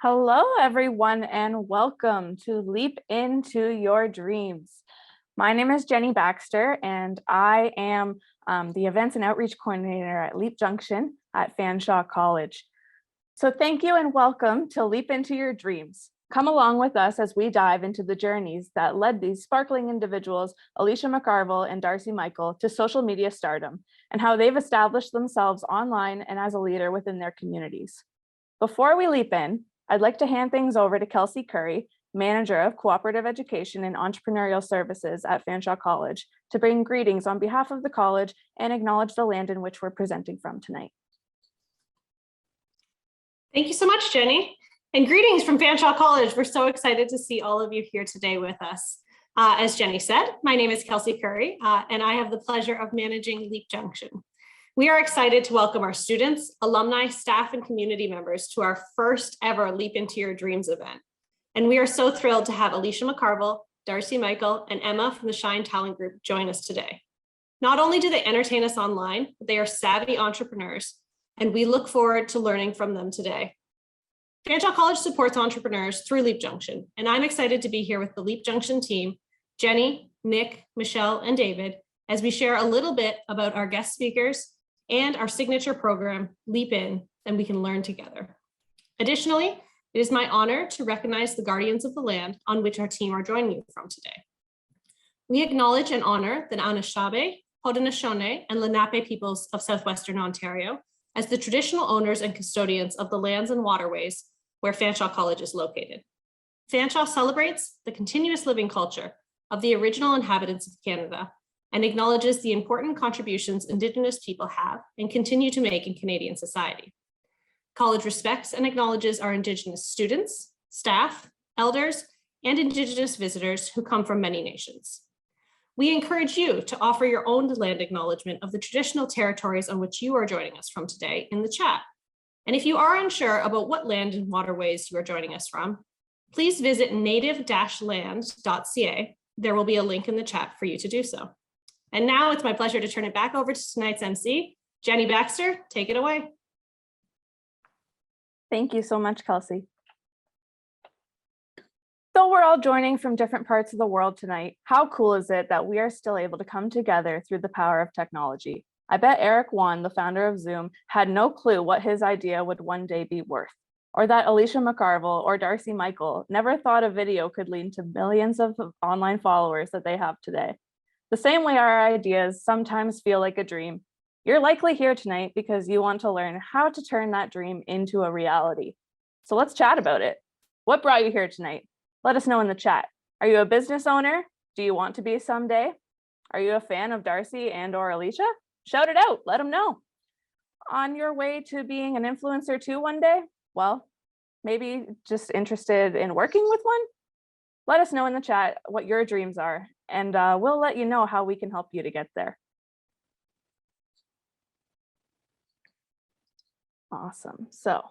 Hello, everyone, and welcome to Leap Into Your Dreams. My name is Jenny Baxter, and I am the Events and Outreach Coordinator at Leap Junction at Fanshawe College. So thank you and welcome to Leap Into Your Dreams. Come along with us as we dive into the journeys that led these sparkling individuals, Alicia McCarvell and Darcy Michael, to social media stardom, and how they've established themselves online and as a leader within their communities. Before we leap in, I'd like to hand things over to Kelsey Curry, Manager of Cooperative Education and Entrepreneurial Services at Fanshawe College, to bring greetings on behalf of the college and acknowledge the land in which we're presenting from tonight. Thank you so much, Jenny. And greetings from Fanshawe College. We're so excited to see all of you here today with us. As Jenny said, my name is Kelsey Curry, and I have the pleasure of managing Leap Junction. We are excited to welcome our students, alumni, staff, and community members to our first ever Leap Into Your Dreams event. And we are so thrilled to have Alicia McCarvell, Darcy Michael, and Emma from the Shine Talent Group join us today. Not only do they entertain us online, but they are savvy entrepreneurs, and we look forward to learning from them today. Fanshawe College supports entrepreneurs through Leap Junction, and I'm excited to be here with the Leap Junction team, Jenny, Nick, Michelle, and David, as we share a little bit about our guest speakers and our signature program, LeapIN, and we can learn together. Additionally, it is my honor to recognize the guardians of the land on which our team are joining you from today. We acknowledge and honor the Fanshawe, Haudenosaunee, and Lenape peoples of Southwestern Ontario as the traditional owners and custodians of the lands and waterways where Fanshawe College is located. Fanshawe celebrates the continuous living culture of the original inhabitants of Canada and acknowledges the important contributions Indigenous people have and continue to make in Canadian society. College respects and acknowledges our Indigenous students, staff, elders, and Indigenous visitors who come from many nations. We encourage you to offer your own land acknowledgement of the traditional territories on which you are joining us from today in the chat. And if you are unsure about what land and waterways you are joining us from, please visit native-land.ca. There will be a link in the chat for you to do so. And now it's my pleasure to turn it back over to tonight's MC, Jenny Baxter. Take it away. Thank you so much, Kelsey. Though we're all joining from different parts of the world tonight, how cool is it that we are still able to come together through the power of technology? I bet Eric Wan, the founder of Zoom, had no clue what his idea would one day be worth, or that Alicia McCarvell or Darcy Michael never thought a video could lead to millions of online followers that they have today. The same way our ideas sometimes feel like a dream, you're likely here tonight because you want to learn how to turn that dream into a reality. So let's chat about it. What brought you here tonight? Let us know in the chat. Are you a business owner? Do you want to be someday? Are you a fan of Darcy and or Alicia? Shout it out, let them know. On your way to being an influencer too one day? Well, maybe just interested in working with one? Let us know in the chat what your dreams are, and we'll let you know how we can help you to get there. Awesome. So,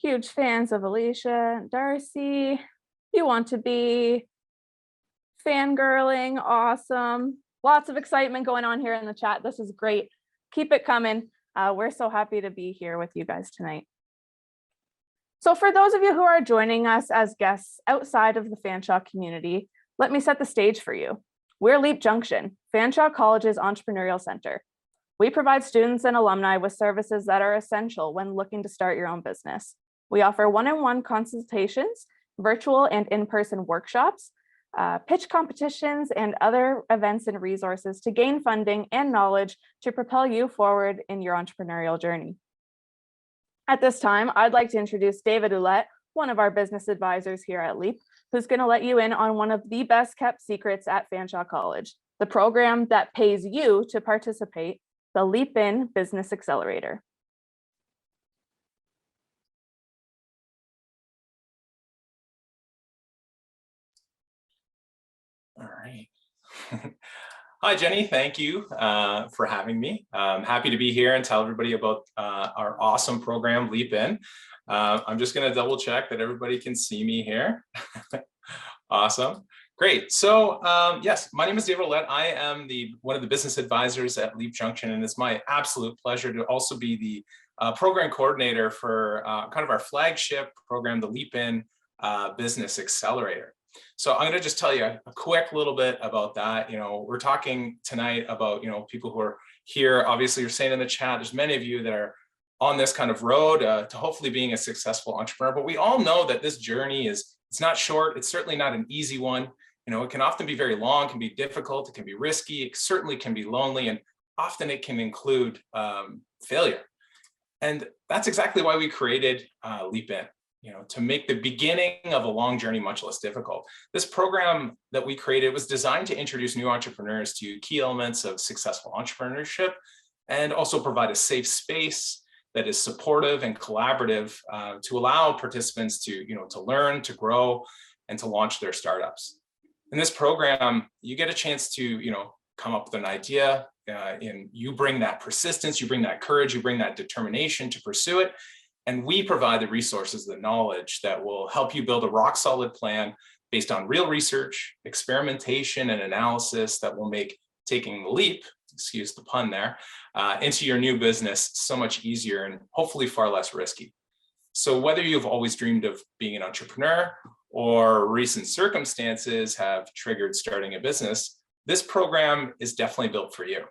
huge fans of Alicia and Darcy. You want to be fangirling. Awesome. Lots of excitement going on here in the chat. This is great. Keep it coming. We're so happy to be here with you guys tonight. So for those of you who are joining us as guests outside of the Fanshawe community, let me set the stage for you. We're Leap Junction, Fanshawe College's entrepreneurial center. We provide students and alumni with services that are essential when looking to start your own business. We offer one-on-one consultations, virtual and in-person workshops, pitch competitions, and other events and resources to gain funding and knowledge to propel you forward in your entrepreneurial journey. At this time, I'd like to introduce David Ouellette, one of our business advisors here at Leap, who's going to let you in on one of the best kept secrets at Fanshawe College, the program that pays you to participate, the LeapIN Business Accelerator. All right. Hi, Jenny. Thank you for having me. I'm happy to be here and tell everybody about our awesome program, LeapIN. I'm just going to double check that everybody can see me here. Awesome. Great. So yes, my name is David Ouellette. I am one of the business advisors at Leap Junction, and it's my absolute pleasure to also be the program coordinator for kind of our flagship program, the LeapIN Business Accelerator. So I'm going to just tell you a quick little bit about that. We're talking tonight about, people who are here. Obviously, you're saying in the chat, there's many of you that are on this kind of road to hopefully being a successful entrepreneur. But we all know that this journey it's not short. It's certainly not an easy one. It can often be very long, can be difficult, it can be risky, it certainly can be lonely, and often it can include failure. And that's exactly why we created LeapIN, to make the beginning of a long journey much less difficult. This program that we created was designed to introduce new entrepreneurs to key elements of successful entrepreneurship and also provide a safe space that is supportive and collaborative to allow participants to learn, to grow, and to launch their startups. In this program, you get a chance to, come up with an idea, and you bring that persistence, you bring that courage, you bring that determination to pursue it. And we provide the resources, the knowledge that will help you build a rock solid plan based on real research, experimentation, and analysis that will make taking the leap, excuse the pun there, into your new business so much easier and hopefully far less risky. So whether you've always dreamed of being an entrepreneur or recent circumstances have triggered starting a business, this program is definitely built for you.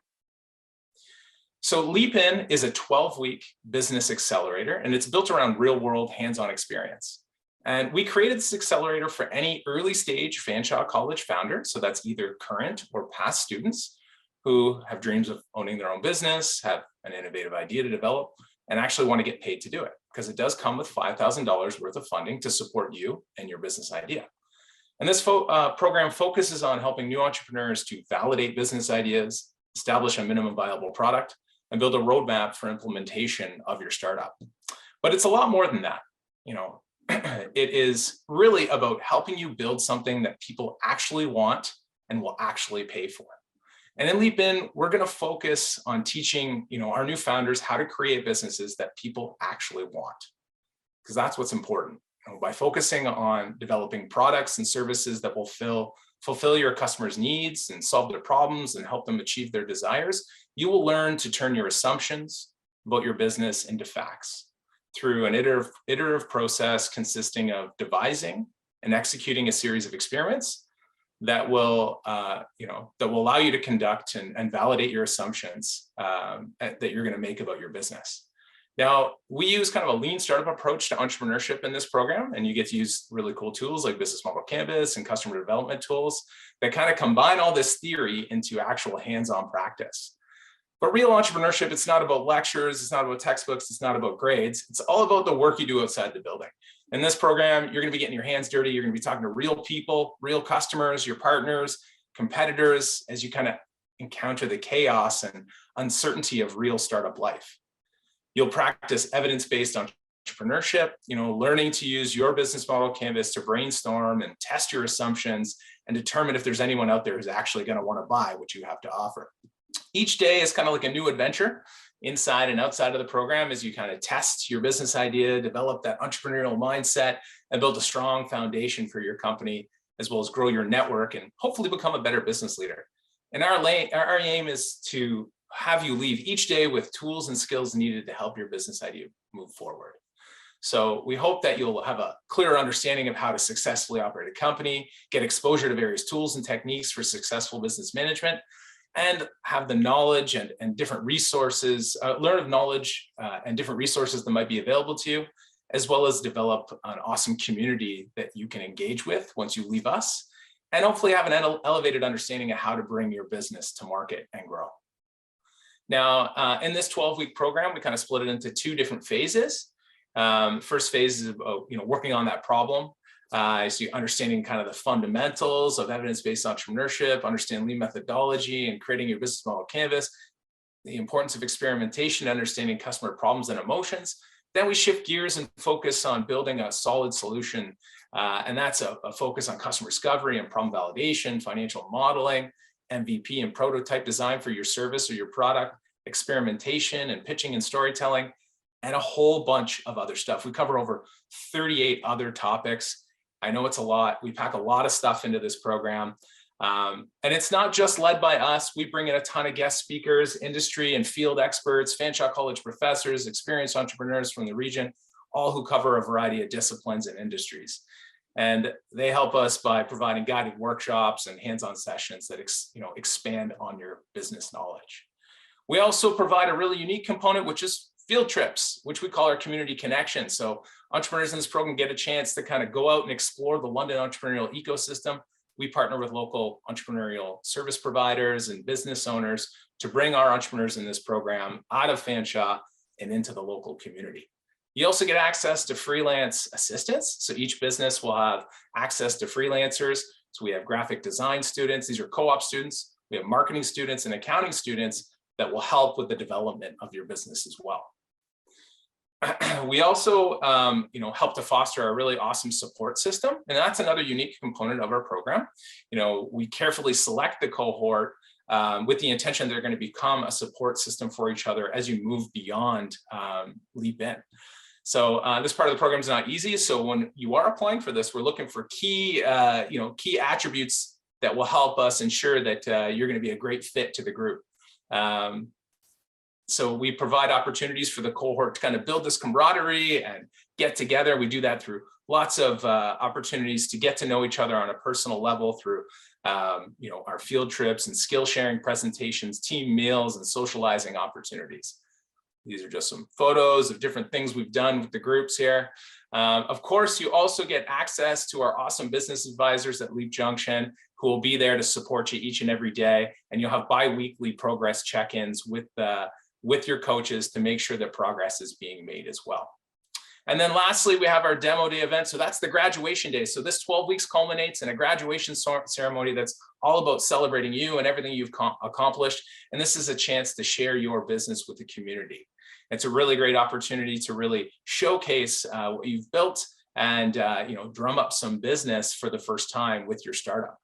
So LeapIN is a 12-week business accelerator, and it's built around real-world hands-on experience. And we created this accelerator for any early-stage Fanshawe College founder, so that's either current or past students who have dreams of owning their own business, have an innovative idea to develop, and actually want to get paid to do it, because it does come with $5,000 worth of funding to support you and your business idea. And this program focuses on helping new entrepreneurs to validate business ideas, establish a minimum viable product, and build a roadmap for implementation of your startup. But it's a lot more than that. It is really about helping you build something that people actually want and will actually pay for. And in LeapIN, we're going to focus on teaching, our new founders how to create businesses that people actually want, because that's what's important. By focusing on developing products and services that will fulfill your customers' needs and solve their problems and help them achieve their desires, you will learn to turn your assumptions about your business into facts through an iterative process consisting of devising and executing a series of experiments that will allow you to conduct and validate your assumptions that you're going to make about your business. Now, we use kind of a lean startup approach to entrepreneurship in this program, and you get to use really cool tools like business model canvas and customer development tools that kind of combine all this theory into actual hands-on practice. But real entrepreneurship, it's not about lectures, it's not about textbooks, it's not about grades. It's all about the work you do outside the building. In this program, you're going to be getting your hands dirty. You're going to be talking to real people, real customers, your partners, competitors, as you kind of encounter the chaos and uncertainty of real startup life. You'll practice evidence-based entrepreneurship, learning to use your business model canvas to brainstorm and test your assumptions and determine if there's anyone out there who's actually going to want to buy what you have to offer. Each day is kind of like a new adventure inside and outside of the program as you kind of test your business idea, develop that entrepreneurial mindset, and build a strong foundation for your company, as well as grow your network and hopefully become a better business leader. And our aim is to have you leave each day with tools and skills needed to help your business idea move forward. So we hope that you'll have a clearer understanding of how to successfully operate a company, get exposure to various tools and techniques for successful business management, and have the knowledge and different resources, learn of knowledge and different resources that might be available to you, as well as develop an awesome community that you can engage with once you leave us, and hopefully have an elevated understanding of how to bring your business to market and grow. Now, in this 12-week program, we kind of split it into two different phases. First phase is about working on that problem. So understanding kind of the fundamentals of evidence-based entrepreneurship, understand lean methodology and creating your business model canvas, the importance of experimentation, understanding customer problems and emotions. Then we shift gears and focus on building a solid solution. And that's a focus on customer discovery and problem validation, financial modeling, MVP and prototype design for your service or your product, experimentation and pitching and storytelling, and a whole bunch of other stuff. We cover over 38 other topics. I know it's a lot. We pack a lot of stuff into this program. And it's not just led by us. We bring in a ton of guest speakers, industry and field experts, Fanshawe College professors, experienced entrepreneurs from the region, all who cover a variety of disciplines and industries. And they help us by providing guided workshops and hands-on sessions that expand on your business knowledge. We also provide a really unique component, which is field trips, which we call our community connection. So entrepreneurs in this program get a chance to kind of go out and explore the London entrepreneurial ecosystem. We partner with local entrepreneurial service providers and business owners to bring our entrepreneurs in this program out of Fanshawe and into the local community. You also get access to freelance assistance. So each business will have access to freelancers. So we have graphic design students. These are co-op students. We have marketing students and accounting students that will help with the development of your business as well. We also help to foster a really awesome support system. And that's another unique component of our program. We carefully select the cohort with the intention they're going to become a support system for each other as you move beyond LeapIN. So this part of the program is not easy. So when you are applying for this, we're looking for key attributes that will help us ensure that you're going to be a great fit to the group. So we provide opportunities for the cohort to kind of build this camaraderie and get together. We do that through lots of opportunities to get to know each other on a personal level through our field trips and skill sharing presentations, team meals, and socializing opportunities. These are just some photos of different things we've done with the groups here. Of course, you also get access to our awesome business advisors at Leap Junction, who will be there to support you each and every day. And you'll have bi-weekly progress check-ins with your coaches to make sure that progress is being made as well. And then lastly, we have our demo day event. So that's the graduation day. So this 12 weeks culminates in a graduation ceremony that's all about celebrating you and everything you've accomplished. And this is a chance to share your business with the community. It's a really great opportunity to really showcase what you've built and drum up some business for the first time with your startup.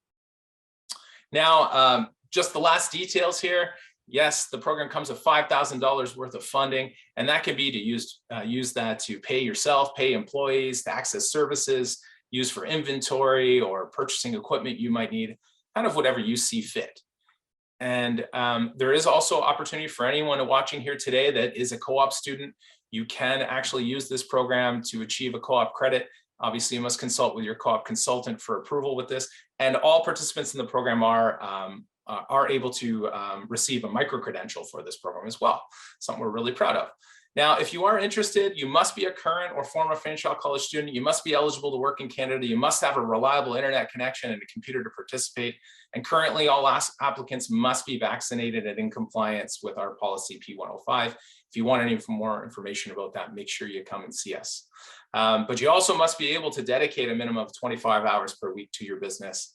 Now, just the last details here. Yes, the program comes with $5,000 worth of funding, and that can be to use that to pay yourself, pay employees, to access services, use for inventory or purchasing equipment you might need, kind of whatever you see fit. And there is also opportunity for anyone watching here today that is a co-op student. You can actually use this program to achieve a co-op credit. Obviously, you must consult with your co-op consultant for approval with this. And all participants in the program are able to receive a micro-credential for this program as well, something we're really proud of. Now, if you are interested, you must be a current or former Fanshawe College student. You must be eligible to work in Canada. You must have a reliable internet connection and a computer to participate. And currently, all applicants must be vaccinated and in compliance with our policy P105. If you want any more information about that, make sure you come and see us. But you also must be able to dedicate a minimum of 25 hours per week to your business.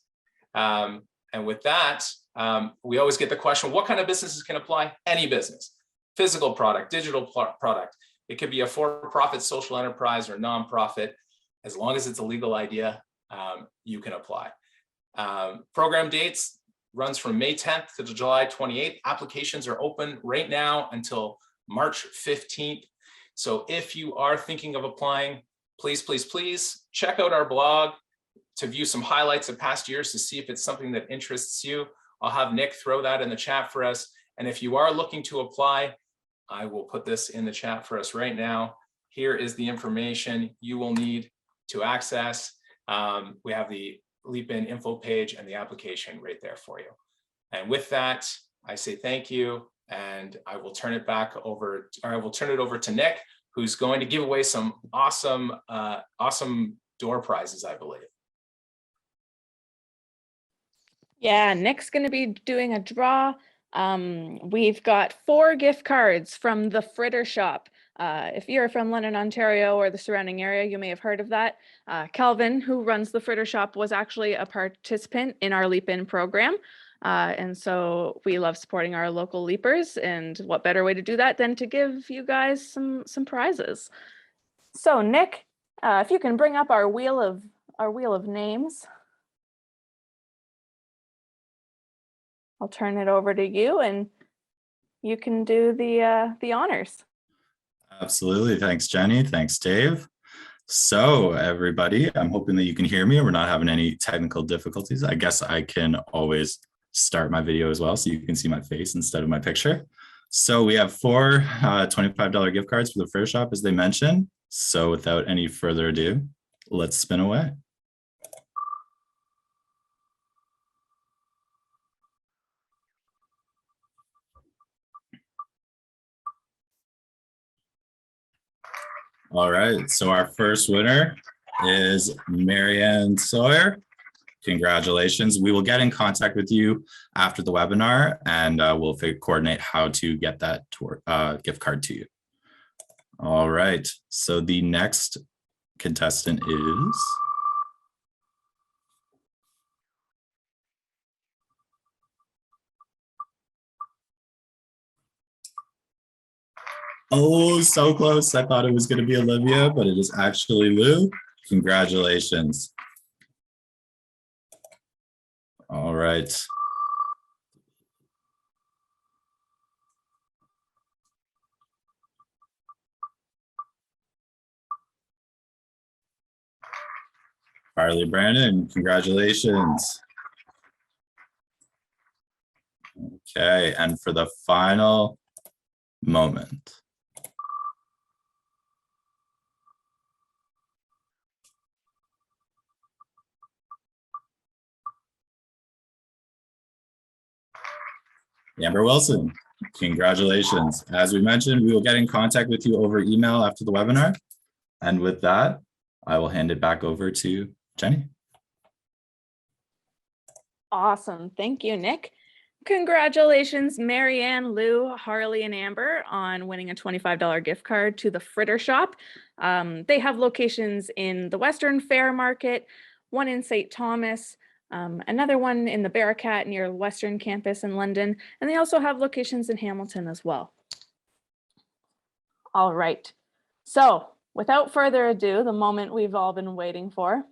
And with that, we always get the question, what kind of businesses can apply? Any business. Physical product, digital product. It could be a for-profit social enterprise or nonprofit. As long as it's a legal idea, you can apply. Program dates runs from May 10th to July 28th. Applications are open right now until March 15th. So if you are thinking of applying, please, please, please check out our blog to view some highlights of past years to see if it's something that interests you. I'll have Nick throw that in the chat for us. And if you are looking to apply, I will put this in the chat for us right now. Here is the information you will need to access. We have the LeapIN info page and the application right there for you. And with that, I say thank you, and I will turn it back over, or I will turn it over to Nick, who's going to give away some awesome, awesome door prizes, I believe. Yeah, Nick's going to be doing a draw. We've got 4 gift cards from the Fritter Shop. If you're from London, Ontario, or the surrounding area, you may have heard of that. Calvin, who runs the Fritter Shop, was actually a participant in our LeapIN program. And so we love supporting our local leapers, and what better way to do that than to give you guys some prizes. So Nick, if you can bring up our wheel of names. I'll turn it over to you, and you can do the honors. Absolutely. Thanks, Jenny. Thanks, Dave. So everybody, I'm hoping that you can hear me and we're not having any technical difficulties. I guess I can always start my video as well so you can see my face instead of my picture. So we have four $25 gift cards for the Fanshawe, as they mentioned. So without any further ado, let's spin away. All right, so our first winner is Marianne Sawyer. Congratulations. We will get in contact with you after the webinar and we'll coordinate how to get that gift card to you. All right, so the next contestant is oh, so close. I thought it was going to be Olivia, but it is actually Lou. Congratulations. All right. Harley Brandon, congratulations. Okay, and for the final moment. Amber Wilson, congratulations. As we mentioned, we will get in contact with you over email after the webinar. And with that, I will hand it back over to Jenny. Awesome. Thank you, Nick. Congratulations, Marianne, Lou, Harley, and Amber on winning a $25 gift card to the Fritter Shop. They have locations in the Western Fair Market, one in St. Thomas, another one in the Bearcat near Western Campus in London, and they also have locations in Hamilton as well. All right, so without further ado, the moment we've all been waiting for.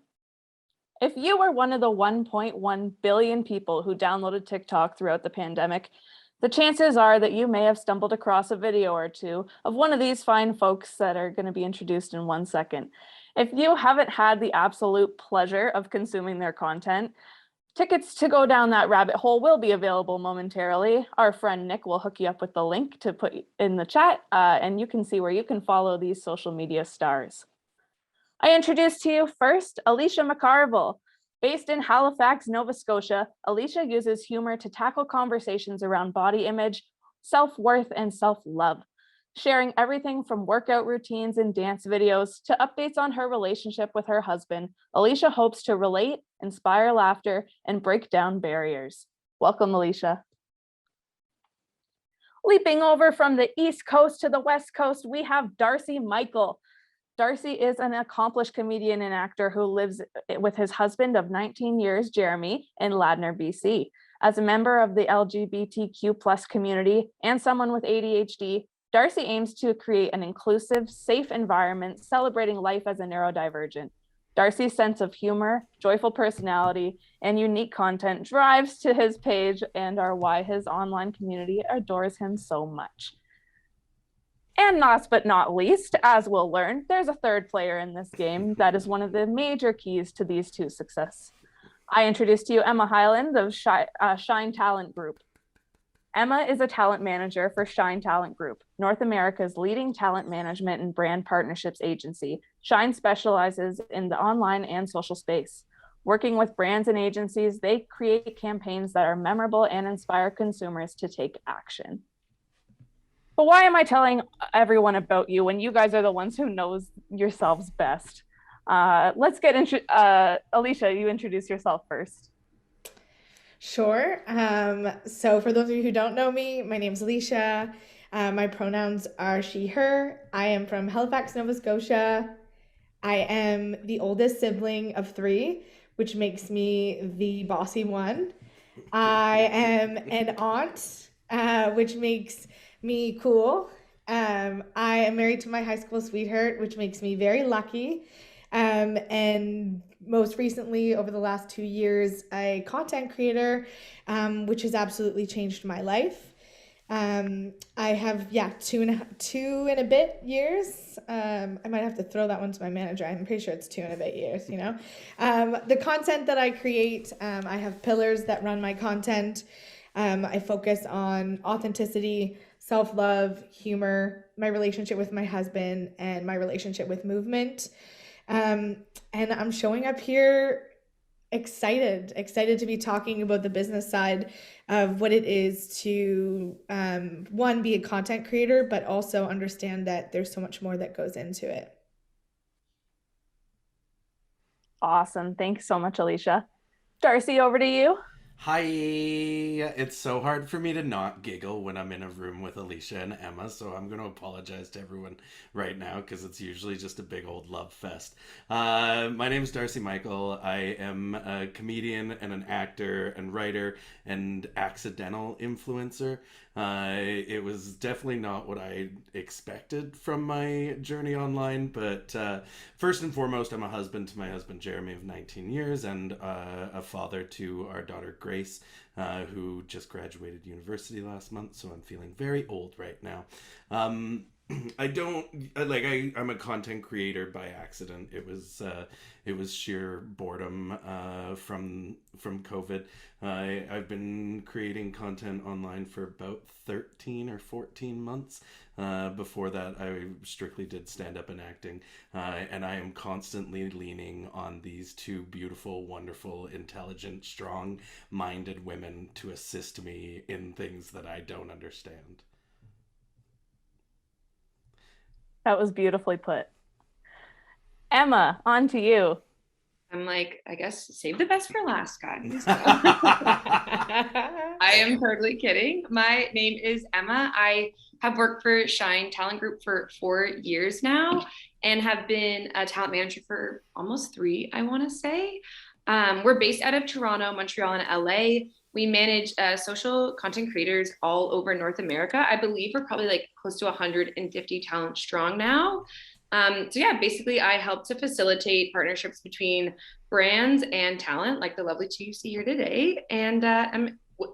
If you were one of the 1.1 billion people who downloaded TikTok throughout the pandemic, the chances are that you may have stumbled across a video or two of one of these fine folks that are going to be introduced in 1 second. If you haven't had the absolute pleasure of consuming their content, tickets to go down that rabbit hole will be available momentarily. Our friend Nick will hook you up with the link to put in the chat, and you can see where you can follow these social media stars. I introduce to you first, Alicia McCarvell. Based in Halifax, Nova Scotia, Alicia uses humor to tackle conversations around body image, self-worth, and self-love, sharing everything from workout routines and dance videos to updates on her relationship with her husband. Alicia hopes to relate, inspire laughter, and break down barriers. Welcome, Alicia. Leaping over from the East Coast to the West Coast, we have Darcy Michael. Darcy is an accomplished comedian and actor who lives with his husband of 19 years, Jeremy, in Ladner, BC. As a member of the LGBTQ+ community and someone with ADHD, Darcy aims to create an inclusive, safe environment celebrating life as a neurodivergent. Darcy's sense of humor, joyful personality, and unique content drives to his page and are why his online community adores him so much. And last but not least, as we'll learn, there's a third player in this game that is one of the major keys to these two success. I introduce to you Emma Hyland of Shine Talent Group. Emma is a talent manager for Shine Talent Group, North America's leading talent management and brand partnerships agency. Shine specializes in the online and social space. Working with brands and agencies, they create campaigns that are memorable and inspire consumers to take action. But why am I telling everyone about you when you guys are the ones who knows yourselves best? Let's get Alicia, you introduce yourself first. Sure. So for those of you who don't know me, my name's Alicia. My pronouns are she, her. I am from Halifax, Nova Scotia. I am the oldest sibling of 3, which makes me the bossy one. I am an aunt, which makes me cool. I am married to my high school sweetheart, which makes me very lucky. And most recently, over the last 2 years, a content creator, which has absolutely changed my life. I have, two and a bit years. I might have to throw that one to my manager. I'm pretty sure it's 2 and a bit years, you know. The content that I create, I have pillars that run my content. I focus on authenticity, self-love, humor, my relationship with my husband, and my relationship with movement. And I'm showing up here excited to be talking about the business side of what it is to one, be a content creator, but also understand that there's so much more that goes into it. Awesome. Thanks so much, Alicia. Darcy, over to you. Hi. It's so hard for me to not giggle when I'm in a room with Alicia and Emma, so I'm going to apologize to everyone right now because it's usually just a big old love fest. My name is Darcy Michael. I am a comedian and an actor and writer and accidental influencer. It was definitely not what I expected from my journey online, but first and foremost, I'm a husband to my husband Jeremy of 19 years and a father to our daughter Grace, who just graduated university last month, so I'm feeling very old right now. I'm a content creator by accident. It was sheer boredom from COVID. I've been creating content online for about 13 or 14 months. Before that, I strictly did stand-up and acting, and I am constantly leaning on these two beautiful, wonderful, intelligent, strong-minded women to assist me in things that I don't understand. That was beautifully put. Emma, on to you. I'm like, I guess save the best for last, guys. I am totally kidding. My name is Emma. I have worked for Shine Talent Group for 4 years now and have been a talent manager for almost 3, I want to say. We're based out of Toronto, Montreal, and LA. We manage social content creators all over North America. I believe we're probably like close to 150 talent strong now. Basically I help to facilitate partnerships between brands and talent, like the lovely two you see here today. And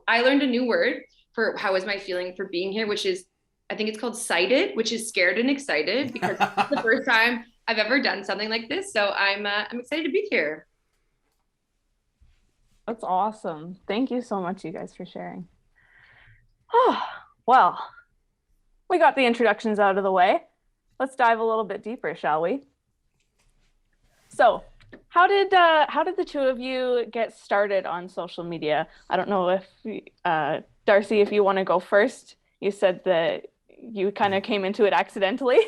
I learned a new word for how is my feeling for being here, which is, I think it's called sighted, which is scared and excited because it's the first time I've ever done something like this. So I'm excited to be here. That's awesome. Thank you so much, you guys, for sharing. Oh, well, we got the introductions out of the way. Let's dive a little bit deeper, shall we? So, how did the two of you get started on social media? I don't know if Darcy, if you want to go first. You said that you kind of came into it accidentally.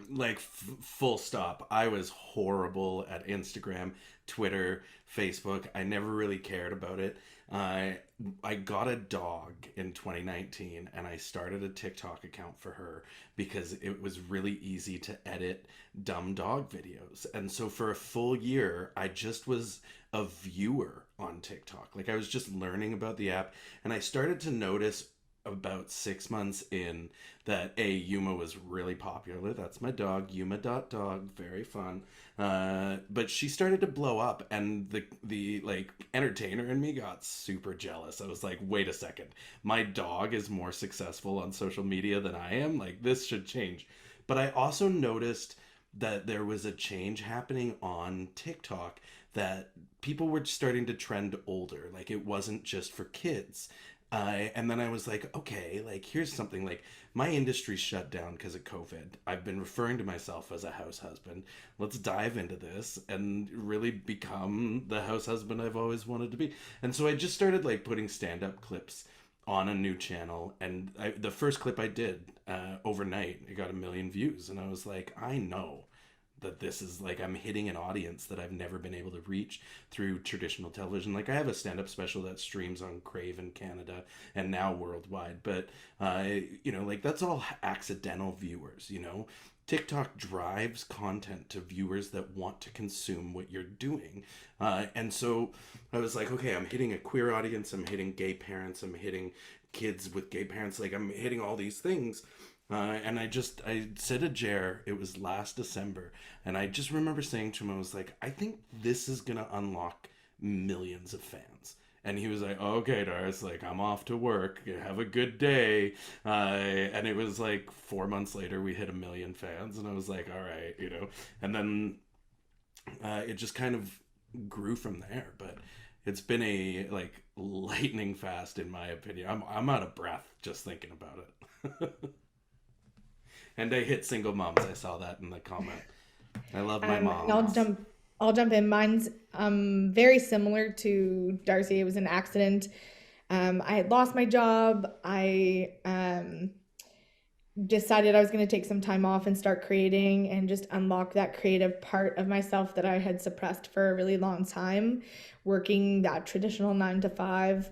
Like full stop. I was horrible at Instagram, Twitter, Facebook. I never really cared about it. I got a dog in 2019 and I started a TikTok account for her because it was really easy to edit dumb dog videos. And so for a full year, I just was a viewer on TikTok. Like I was just learning about the app and I started to notice about 6 months in that Yuma was really popular. That's my dog, Yuma.dog, very fun. But she started to blow up and the like entertainer in me got super jealous. I was like, wait a second, my dog is more successful on social media than I am. Like this should change. But I also noticed that there was a change happening on TikTok, that people were starting to trend older. Like it wasn't just for kids. And then I was like, okay, like here's something. Like my industry shut down because of COVID. I've been referring to myself as a house husband. Let's dive into this and really become the house husband I've always wanted to be. And so I just started like putting stand-up clips on a new channel. And the first clip I did overnight, it got 1 million views. And I was like, I know that this is like, I'm hitting an audience that I've never been able to reach through traditional television. Like I have a stand-up special that streams on Crave in Canada and now worldwide, but like that's all accidental viewers. TikTok drives content to viewers that want to consume what you're doing. And so I was like, okay, I'm hitting a queer audience, I'm hitting gay parents, I'm hitting kids with gay parents, like I'm hitting all these things. And I said to Jer, it was last December, and I just remember saying to him, I was like, I think this is going to unlock millions of fans. And he was like, okay, Darcy, like, I'm off to work. Have a good day. And it was like 4 months later, we hit 1 million fans. And I was like, all right, you know. And then it just kind of grew from there. But it's been a like lightning fast, in my opinion. I'm out of breath just thinking about it. And I hit single moms. I saw that in the comment. I love my mom. And I'll jump in. Mine's very similar to Darcy. It was an accident. I had lost my job. I decided I was going to take some time off and start creating and just unlock that creative part of myself that I had suppressed for a really long time, working that traditional 9 to 5.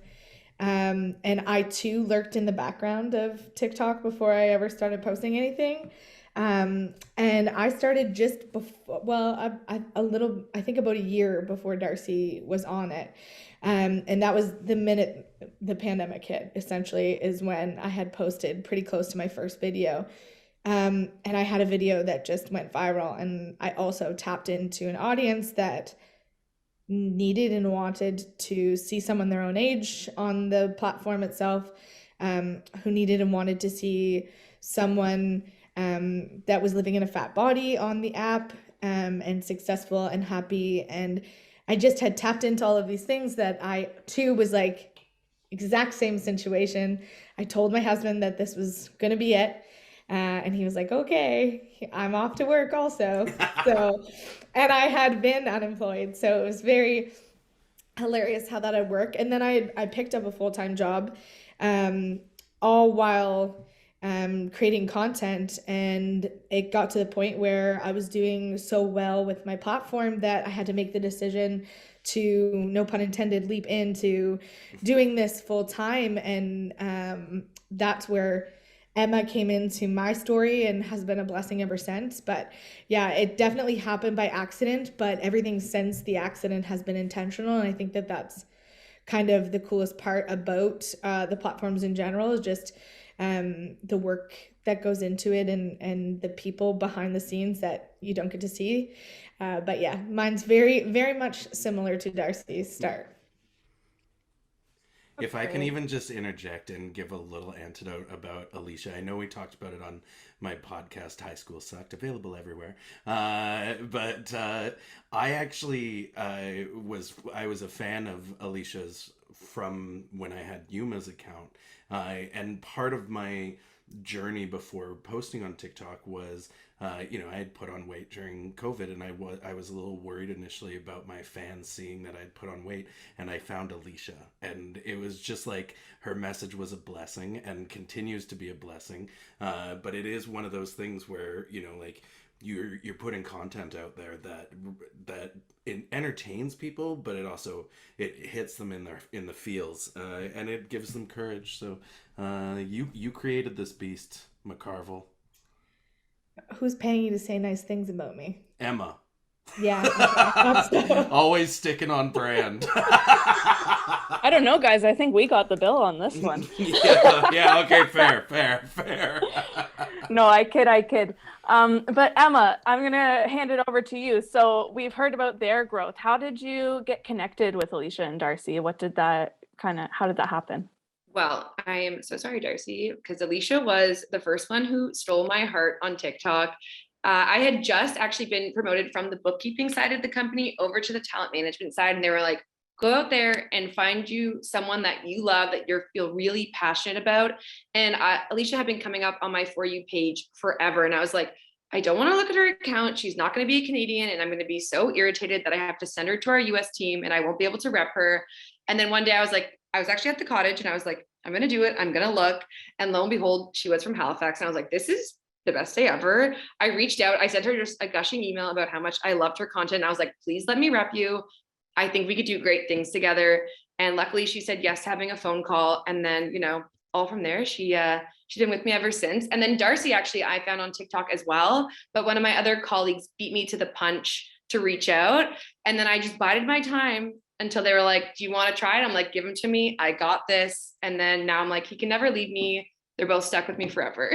And I too lurked in the background of TikTok before I ever started posting anything. And I started just before, well, I think about a year before Darcy was on it. And that was the minute the pandemic hit, essentially, is when I had posted pretty close to my first video. And I had a video that just went viral. And I also tapped into an audience that needed and wanted to see someone their own age on the platform itself, who needed and wanted to see someone that was living in a fat body on the app, and successful and happy. And I just had tapped into all of these things that I too was like, exact same situation. I told my husband that this was going to be it. And he was like, okay, I'm off to work also. So, and I had been unemployed. So it was very hilarious how that would work. And then I picked up a full-time job, all while creating content. And it got to the point where I was doing so well with my platform that I had to make the decision to, no pun intended, leap into doing this full time. And that's where Emma came into my story and has been a blessing ever since. But yeah, it definitely happened by accident, but everything since the accident has been intentional. And I think that that's kind of the coolest part about the platforms in general, is just the work that goes into it, and the people behind the scenes that you don't get to see. But yeah, mine's very, very much similar to Darcy's start. If I can even just interject and give a little antidote about Alicia. I know we talked about it on my podcast, High School Sucked, available everywhere. But I actually was a fan of Alicia's from when I had Yuma's account. And part of my journey before posting on TikTok was, I had put on weight during COVID, and I was a little worried initially about my fans seeing that I'd put on weight, and I found Alicia, and it was just like her message was a blessing and continues to be a blessing. But it is one of those things where, like, you're putting content out there that it entertains people, but it hits them in the feels, and it gives them courage. So you created this beast, McCarvell. Who's paying you to say nice things about me? Emma. Yeah. Okay. Always sticking on brand. I don't know, guys. I think we got the bill on this one. yeah. Okay. Fair. No, I kid. But Emma, I'm going to hand it over to you. So we've heard about their growth. How did you get connected with Alicia and Darcy? How did that happen? Well, I am so sorry, Darcy, because Alicia was the first one who stole my heart on TikTok. I had just actually been promoted from the bookkeeping side of the company over to the talent management side. And they were like, go out there and find you someone that you love, that you feel really passionate about. And Alicia had been coming up on my For You page forever. And I was like, I don't want to look at her account. She's not going to be a Canadian. And I'm going to be so irritated that I have to send her to our US team and I won't be able to rep her. And then one day I was actually at the cottage and I was like, I'm going to do it. I'm going to look. And lo and behold, she was from Halifax. And I was like, this is the best day ever. I reached out. I sent her just a gushing email about how much I loved her content. And I was like, please let me rep you. I think we could do great things together. And luckily she said yes to having a phone call. And then, all from there, she's been with me ever since. And then Darcy, actually, I found on TikTok as well. But one of my other colleagues beat me to the punch to reach out. And then I just bided my time until they were like, do you want to try it? I'm like, give them to me. I got this. And then now I'm like, he can never leave me. They're both stuck with me forever.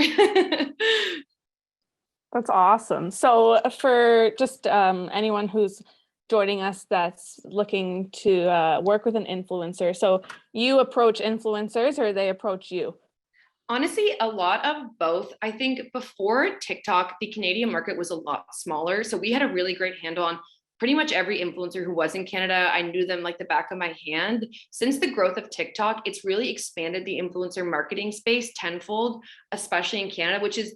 That's awesome. So for just anyone who's joining us that's looking to work with an influencer. So you approach influencers or they approach you? Honestly, a lot of both. I think before TikTok, the Canadian market was a lot smaller. So we had a really great handle on pretty much every influencer who was in Canada. I knew them like the back of my hand. Since the growth of TikTok, it's really expanded the influencer marketing space tenfold, especially in Canada, which is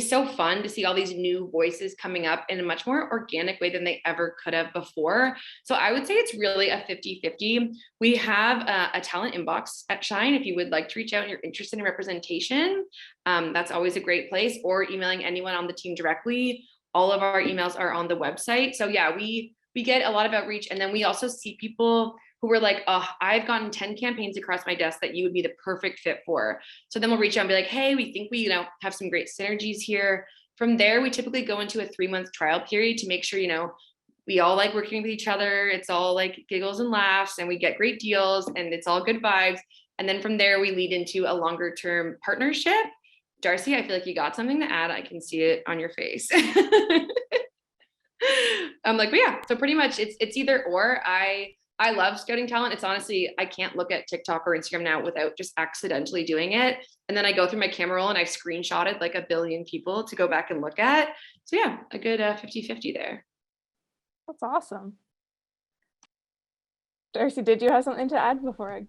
so fun to see all these new voices coming up in a much more organic way than they ever could have before. So I would say it's really a 50-50. We have a talent inbox at Shine. If you would like to reach out and you're interested in representation, that's always a great place, or emailing anyone on the team directly. All of our emails are on the website. So yeah, we get a lot of outreach. And then we also see people who were like, oh, I've gotten 10 campaigns across my desk that you would be the perfect fit for. So then we'll reach out and be like, hey, we think we, have some great synergies here. From there, we typically go into a 3-month trial period to make sure, we all like working with each other. It's all like giggles and laughs, and we get great deals, and it's all good vibes. And then from there, we lead into a longer term partnership. Darcy, I feel like you got something to add. I can see it on your face. I'm like, but yeah, so pretty much it's either or. I love scouting talent. It's honestly, I can't look at TikTok or Instagram now without just accidentally doing it. And then I go through my camera roll and I've screenshotted like 1 billion people to go back and look at. So yeah, a good 50-50 there. That's awesome. Darcy, did you have something to add before I?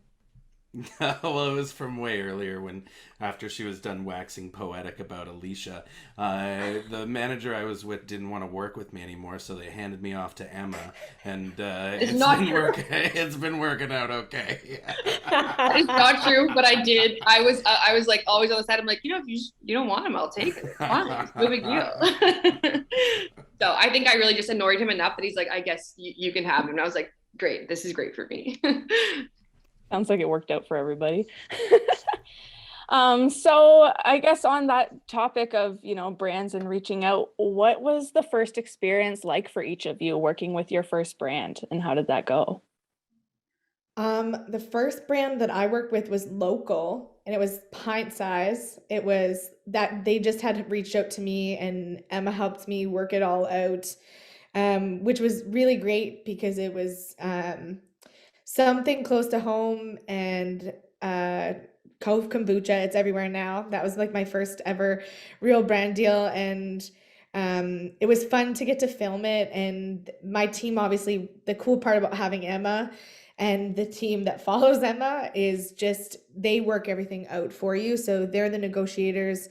Well, it was from way earlier, when after she was done waxing poetic about Alicia, the manager I was with didn't want to work with me anymore, so they handed me off to Emma, and it's been working out okay. It's not true, but I did. I was like always on the side. I'm like, if you don't want him, I'll take it. It's fine. It's no big deal. So I think I really just annoyed him enough that he's like, I guess you can have him. And I was like, great, this is great for me. Sounds like it worked out for everybody. So I guess on that topic of, brands and reaching out, what was the first experience like for each of you working with your first brand, and how did that go? The first brand that I worked with was local, and it was pint size. It was that they just had reached out to me, and Emma helped me work it all out, which was really great because it was something close to home, and Cove Kombucha, it's everywhere now. That was like my first ever real brand deal, and it was fun to get to film it. And my team, obviously, the cool part about having Emma and the team that follows Emma is just they work everything out for you. So they're the negotiators.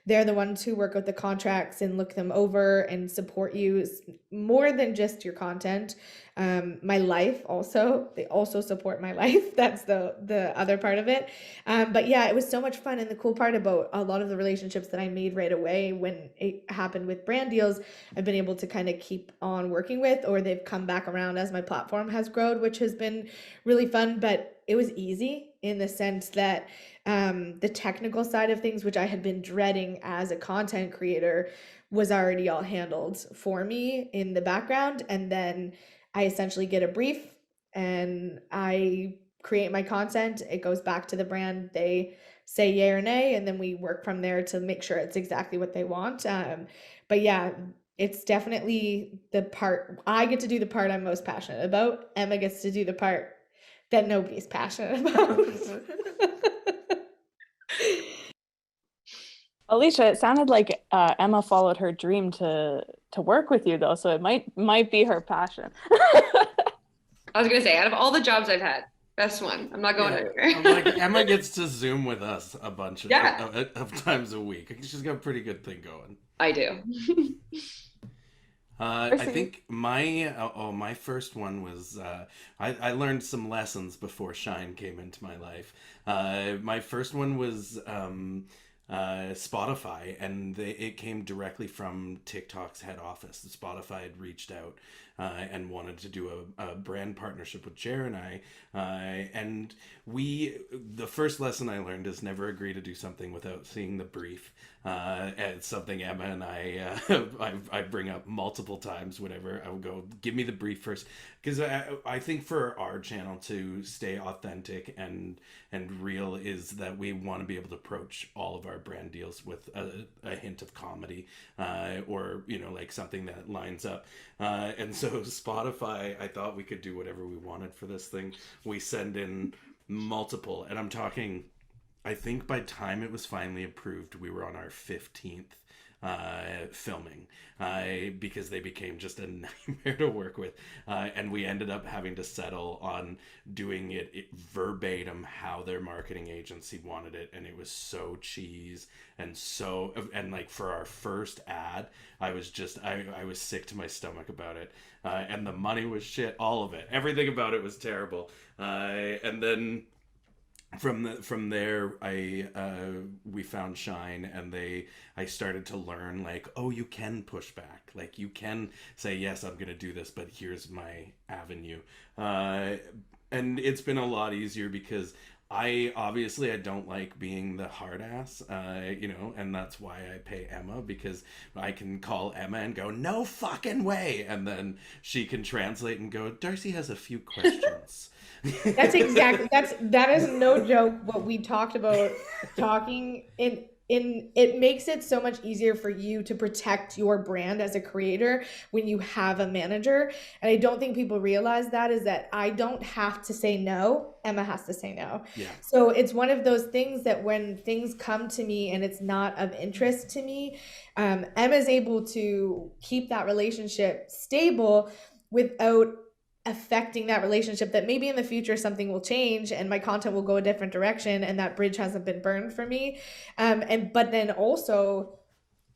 They're the ones who work out the contracts and look them over and support you more than just your content. My life also, they also support my life. That's the other part of it. But yeah, it was so much fun. And the cool part about a lot of the relationships that I made right away when it happened with brand deals, I've been able to kind of keep on working with, or they've come back around as my platform has grown, which has been really fun. But it was easy in the sense that the technical side of things, which I had been dreading as a content creator, was already all handled for me in the background. And then I essentially get a brief and I create my content. It goes back to the brand. They say yay or nay, and then we work from there to make sure it's exactly what they want. But yeah, it's definitely the part I get to do, the part I'm most passionate about. Emma gets to do the part that nobody's passionate about. Alicia, it sounded like Emma followed her dream to work with you, though, so it might be her passion. I was gonna say, out of all the jobs I've had, best one. I'm not going anywhere. I'm like, Emma gets to Zoom with us a bunch of times a week. She's got a pretty good thing going. I do. I think my first one was I learned some lessons before Shine came into my life. My first one was Spotify, and it came directly from TikTok's head office. Spotify had reached out and wanted to do a brand partnership with Jer and I, and the first lesson I learned is never agree to do something without seeing the brief. It's something Emma and I bring up multiple times whenever I would go, give me the brief first. because I think for our channel to stay authentic and real is that we want to be able to approach all of our brand deals with a hint of comedy, or like something that lines up, and so Spotify, I thought we could do whatever we wanted for this thing. We send in multiple, and I'm talking, I think by the time it was finally approved, we were on our 15th filming, because they became just a nightmare to work with, and we ended up having to settle on doing it verbatim how their marketing agency wanted it, and it was so cheese and like for our first ad, I was sick to my stomach about it, and the money was shit, all of it, everything about it was terrible, and then from there we found Shine, and I started to learn, like, oh, you can push back, like you can say, yes, I'm gonna do this, but here's my avenue, and it's been a lot easier because I don't like being the hard ass, and that's why I pay Emma, because I can call Emma and go, no fucking way, and then she can translate and go, Darcy has a few questions. That is no joke what we talked about talking in it makes it so much easier for you to protect your brand as a creator when you have a manager. And I don't think people realize that is that I don't have to say no. Emma has to say no. Yeah. So it's one of those things that when things come to me and it's not of interest to me, Emma's able to keep that relationship stable without affecting that relationship, that maybe in the future something will change and my content will go a different direction and that bridge hasn't been burned for me. But then also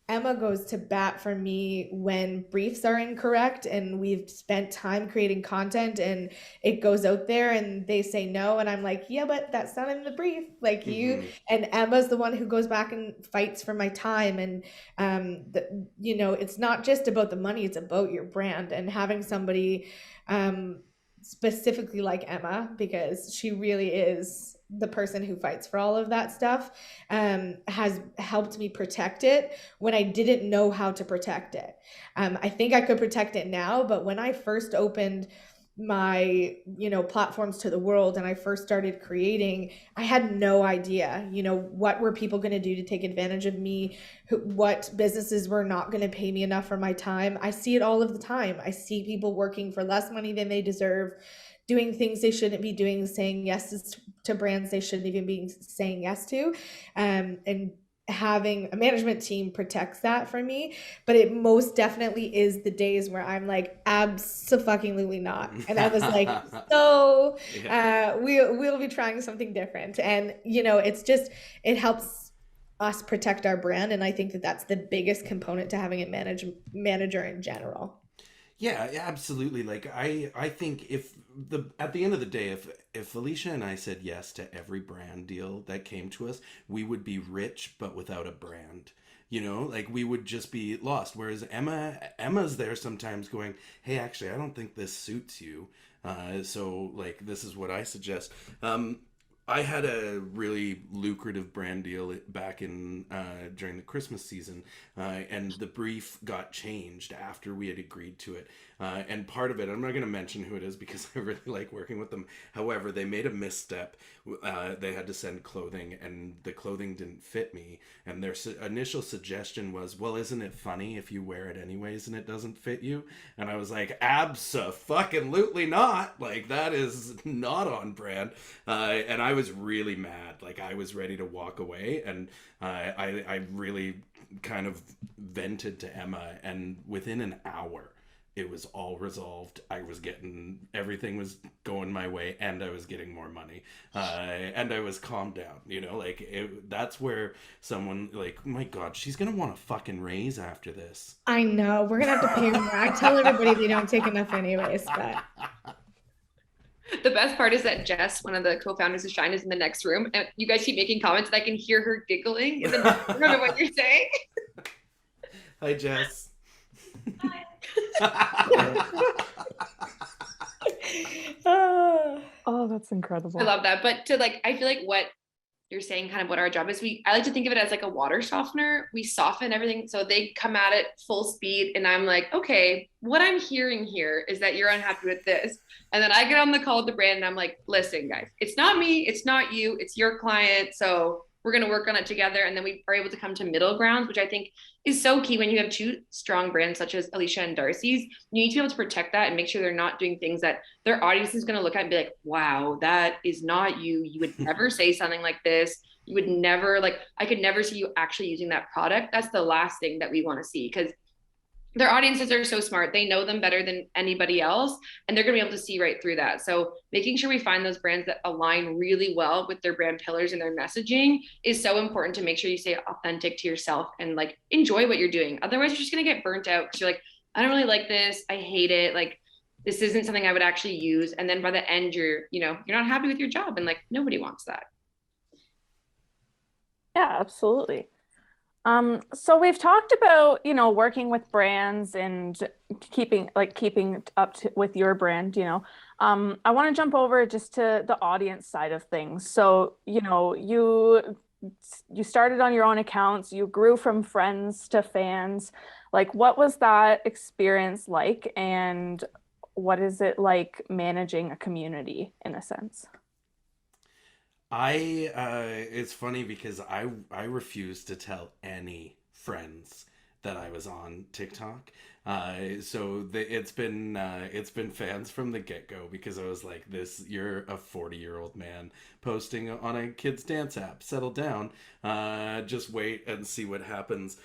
Emma goes to bat for me when briefs are incorrect and we've spent time creating content and it goes out there and they say no, and I'm like, yeah, but that's not in the brief, like you. And Emma's the one who goes back and fights for my time, and it's not just about the money, it's about your brand, and having somebody specifically like Emma, because she really is the person who fights for all of that stuff, has helped me protect it when I didn't know how to protect it. I think I could protect it now, but when I first opened my platforms to the world and I first started creating, I had no idea what were people going to do to take advantage of me, what businesses were not going to pay me enough for my time. I see it all of the time. I see people working for less money than they deserve, doing things they shouldn't be doing, saying yes to brands they shouldn't even be saying yes to, and having a management team protects that for me. But it most definitely is the days where I'm like, abso-fucking-lutely not. And I was like, so we'll be trying something different. And it helps us protect our brand. And I think that that's the biggest component to having a manager in general. Yeah, absolutely. Like I think at the end of the day, if Alicia and I said yes to every brand deal that came to us, we would be rich but without a brand. Like we would just be lost. Whereas Emma's there sometimes going, hey, actually, I don't think this suits you. So like, this is what I suggest. I had a really lucrative brand deal back in during the Christmas season, and the brief got changed after we had agreed to it. And part of it, I'm not going to mention who it is because I really like working with them. However, they made a misstep. They had to send clothing, and the clothing didn't fit me. And their initial suggestion was, well, isn't it funny if you wear it anyways and it doesn't fit you? And I was like, abso-fucking-lutely not. Like, that is not on brand. And I was really mad. Like, I was ready to walk away, and I really kind of vented to Emma, and within an hour it was all resolved. Everything was going my way, and I was getting more money, and I was calmed down, that's where someone like, my God, she's gonna want a fucking raise after this. I know, we're gonna have to pay more. I tell everybody they don't take enough anyways, but the best part is that Jess, one of the co-founders of Shine, is in the next room, and you guys keep making comments and I can hear her giggling. Remember what you're saying? Hi, Jess. Hi. Oh, that's incredible. I love that. But I feel like what you're saying kind of what our job is. I like to think of it as like a water softener. We soften everything so they come at it full speed. And I'm like, okay, what I'm hearing here is that you're unhappy with this. And then I get on the call with the brand and I'm like, listen, guys, it's not me, it's not you, it's your client. So we're going to work on it together. And then we are able to come to middle grounds, which I think is so key when you have two strong brands such as Alicia and Darcy's. You need to be able to protect that and make sure they're not doing things that their audience is going to look at and be like, wow, that is not you. You would never say something like this. You would never, like, I could never see you actually using that product. That's the last thing that we want to see, because their audiences are so smart. They know them better than anybody else, and they're going to be able to see right through that. So making sure we find those brands that align really well with their brand pillars and their messaging is so important, to make sure you stay authentic to yourself and like enjoy what you're doing. Otherwise you're just going to get burnt out because you're like, I don't really like this. I hate it. Like, this isn't something I would actually use. And then by the end, you're not happy with your job, and like, nobody wants that. Yeah, absolutely. So we've talked about, working with brands and keeping up with your brand, I want to jump over just to the audience side of things. So, you started on your own accounts, you grew from friends to fans. Like, what was that experience like? And what is it like managing a community in a sense? It's funny because I refuse to tell any friends that I was on TikTok. It's been fans from the get-go, because I was like, you're a 40-year-old man posting on a kid's dance app. Settle down. Just wait and see what happens.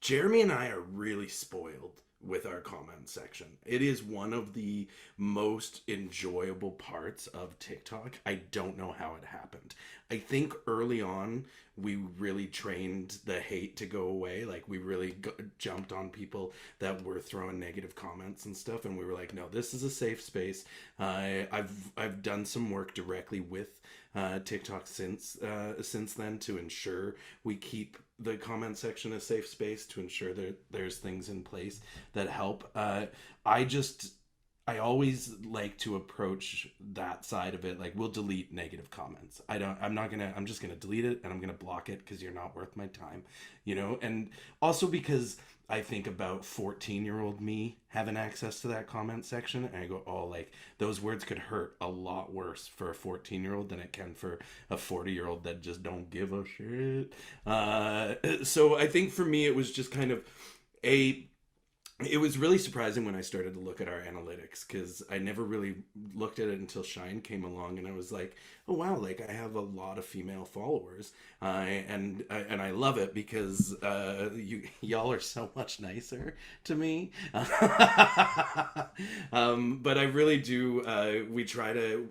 Jeremy and I are really spoiled with our comment section. It is one of the most enjoyable parts of TikTok. I don't know how it happened. I think early on we really trained the hate to go away. Like, we really jumped on people that were throwing negative comments and stuff, and we were like, no, this is a safe space. I've done some work directly with TikTok since then to ensure we keep the comment section a safe space, to ensure that there's things in place that help. I always like to approach that side of it. Like, we'll delete negative comments. I'm just gonna delete it, and I'm gonna block it because you're not worth my time, and also because I think about 14-year-old me having access to that comment section, and I go, oh, like, those words could hurt a lot worse for a 14-year-old than it can for a 40-year-old that just don't give a shit. So I think for me, it was just kind of it was really surprising when I started to look at our analytics, because I never really looked at it until Shine came along, and I was like, oh wow, like, I have a lot of female followers, and I love it because y'all are so much nicer to me. But I really do. We try to.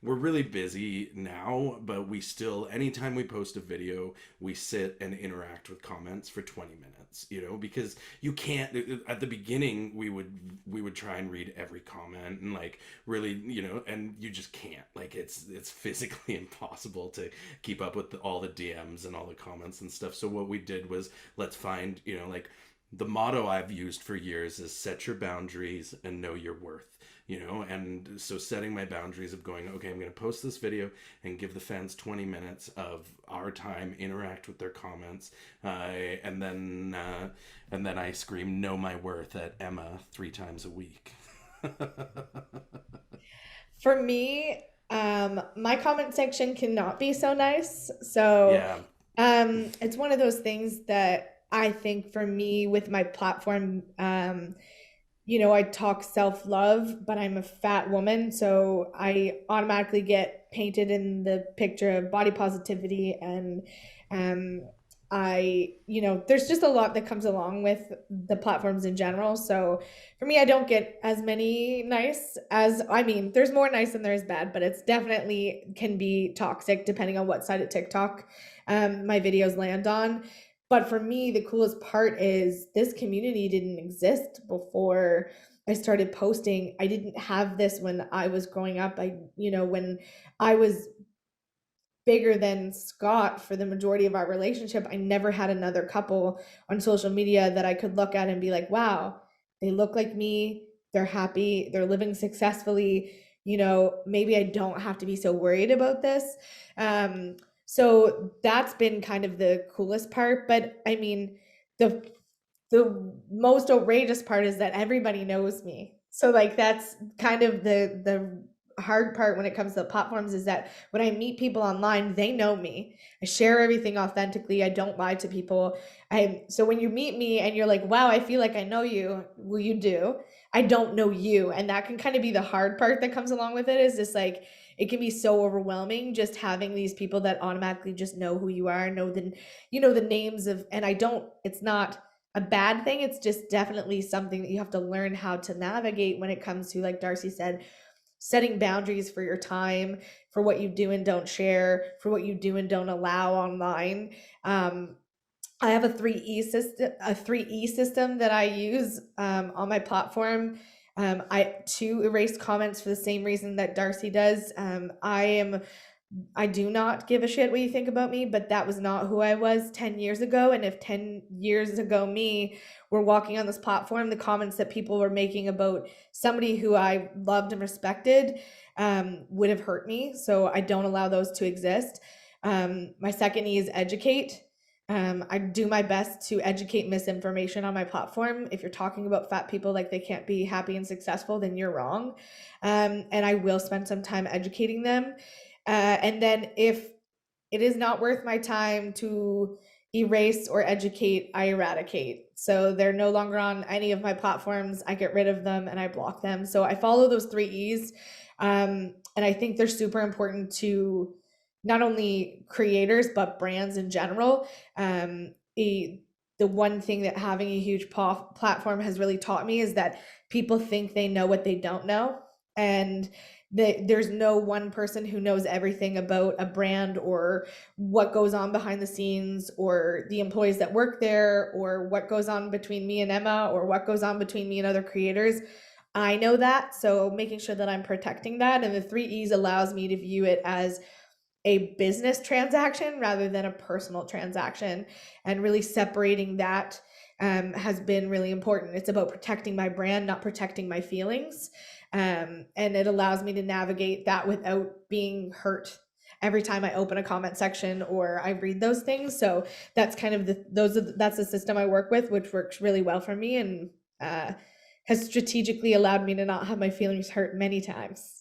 We're really busy now, but we still, anytime we post a video, we sit and interact with comments for 20 minutes, because you can't, at the beginning, we would try and read every comment and like really, and you just can't, like, it's physically impossible to keep up with all the DMs and all the comments and stuff. So what we did was, let's find, like, the motto I've used for years is set your boundaries and know your worth. And so setting my boundaries of going, okay, I'm going to post this video and give the fans 20 minutes of our time, interact with their comments, and then I scream know my worth at Emma 3 times a week. For me, my comment section cannot be so nice. So yeah. It's one of those things that I think for me with my platform, I talk self-love, but I'm a fat woman, so I automatically get painted in the picture of body positivity, and there's just a lot that comes along with the platforms in general. So for me, I don't get as many nice there's more nice than there is bad, but it's definitely can be toxic depending on what side of TikTok my videos land on. But for me, the coolest part is this community didn't exist before I started posting. I didn't have this when I was growing up. When I was bigger than Scott for the majority of our relationship, I never had another couple on social media that I could look at and be like, wow, they look like me. They're happy. They're living successfully. you know, maybe I don't have to be so worried about this. So that's been kind of the coolest part. But I mean, the most outrageous part is that everybody knows me. So like that's kind of the hard part when it comes to the platforms, is that when I meet people online, they know me. I share everything authentically. I don't lie to people. So when you meet me and you're like, wow, I feel like I know you. Well, you do. I don't know you. And that can kind of be the hard part that comes along with it, is just like, it can be so overwhelming just having these people that automatically just know who you are, know the, you know, the names of, and it's not a bad thing. It's just definitely something that you have to learn how to navigate when it comes to, like Darcy said, setting boundaries for your time, for what you do and don't share, for what you do and don't allow online. I have a 3E system that I use on my platform. To erase comments for the same reason that Darcy does. I do not give a shit what you think about me, but that was not who I was 10 years ago. And if 10 years ago me were walking on this platform, the comments that people were making about somebody who I loved and respected would have hurt me. So I don't allow those to exist. My second E is educate. I do my best to educate misinformation on my platform. If you're talking about fat people like they can't be happy and successful, then you're wrong. And I will spend some time educating them. And then if it is not worth my time to erase or educate, I eradicate. So they're no longer on any of my platforms. I get rid of them and I block them. So I follow those 3 E's. And I think they're super important to not only creators, but brands in general. The one thing that having a huge platform has really taught me is that people think they know what they don't know. And there's no one person who knows everything about a brand or what goes on behind the scenes or the employees that work there or what goes on between me and Emma or what goes on between me and other creators. I know that. So making sure that I'm protecting that. And the 3 E's allows me to view it as a business transaction rather than a personal transaction, and really separating that has been really important. It's about protecting my brand, not protecting my feelings. And it allows me to navigate that without being hurt every time I open a comment section or I read those things. So that's kind of that's the system I work with, which works really well for me and has strategically allowed me to not have my feelings hurt many times.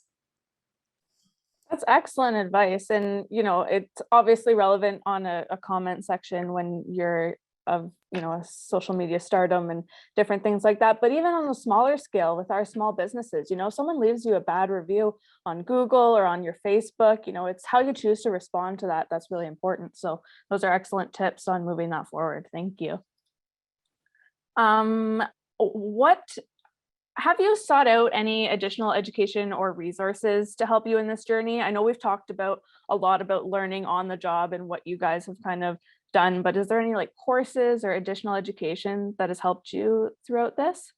That's excellent advice. And, you know, it's obviously relevant on a comment section when you're of, you know, a social media stardom and different things like that. But even on a smaller scale with our small businesses, you know, if someone leaves you a bad review on Google or on your Facebook, you know, it's how you choose to respond to that. That's really important. So those are excellent tips on moving that forward. Thank you. Have you sought out any additional education or resources to help you in this journey? I know we've talked about a lot about learning on the job and what you guys have kind of done, but is there any like courses or additional education that has helped you throughout this?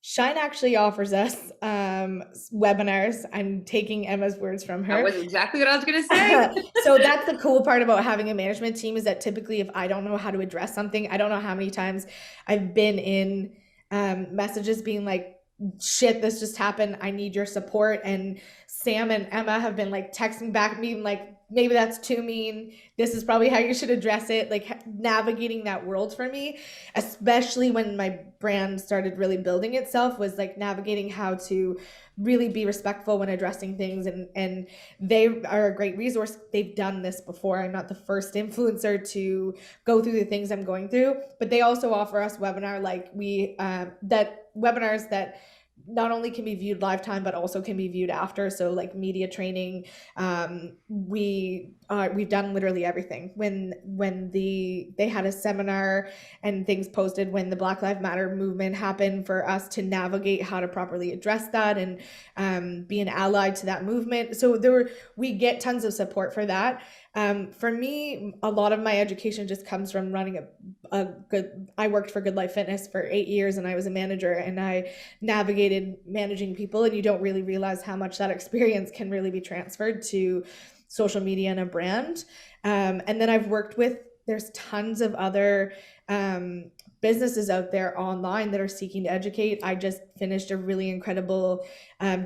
Shine actually offers us webinars. I'm taking Emma's words from her. That was exactly what I was going to say. So that's the cool part about having a management team, is that typically if I don't know how to address something, I don't know how many times I've been in messages being like, shit, this just happened, I need your support. And Sam and Emma have been like texting back me like, maybe that's too mean, this is probably how you should address it. Like navigating that world for me, especially when my brand started really building itself, was like navigating how to really be respectful when addressing things. And they are a great resource. They've done this before. I'm not the first influencer to go through the things I'm going through, but they also offer us webinar webinars that not only can be viewed lifetime, but also can be viewed after. So like media training, we've done literally everything. When they had a seminar and things posted when the Black Lives Matter movement happened, for us to navigate how to properly address that and be an ally to that movement. So we get tons of support for that. For me, a lot of my education just comes from running I worked for Good Life Fitness for 8 years and I was a manager and I navigated managing people, and you don't really realize how much that experience can really be transferred to social media and a brand. And then I've worked with, there's tons of other businesses out there online that are seeking to educate. I just finished a really incredible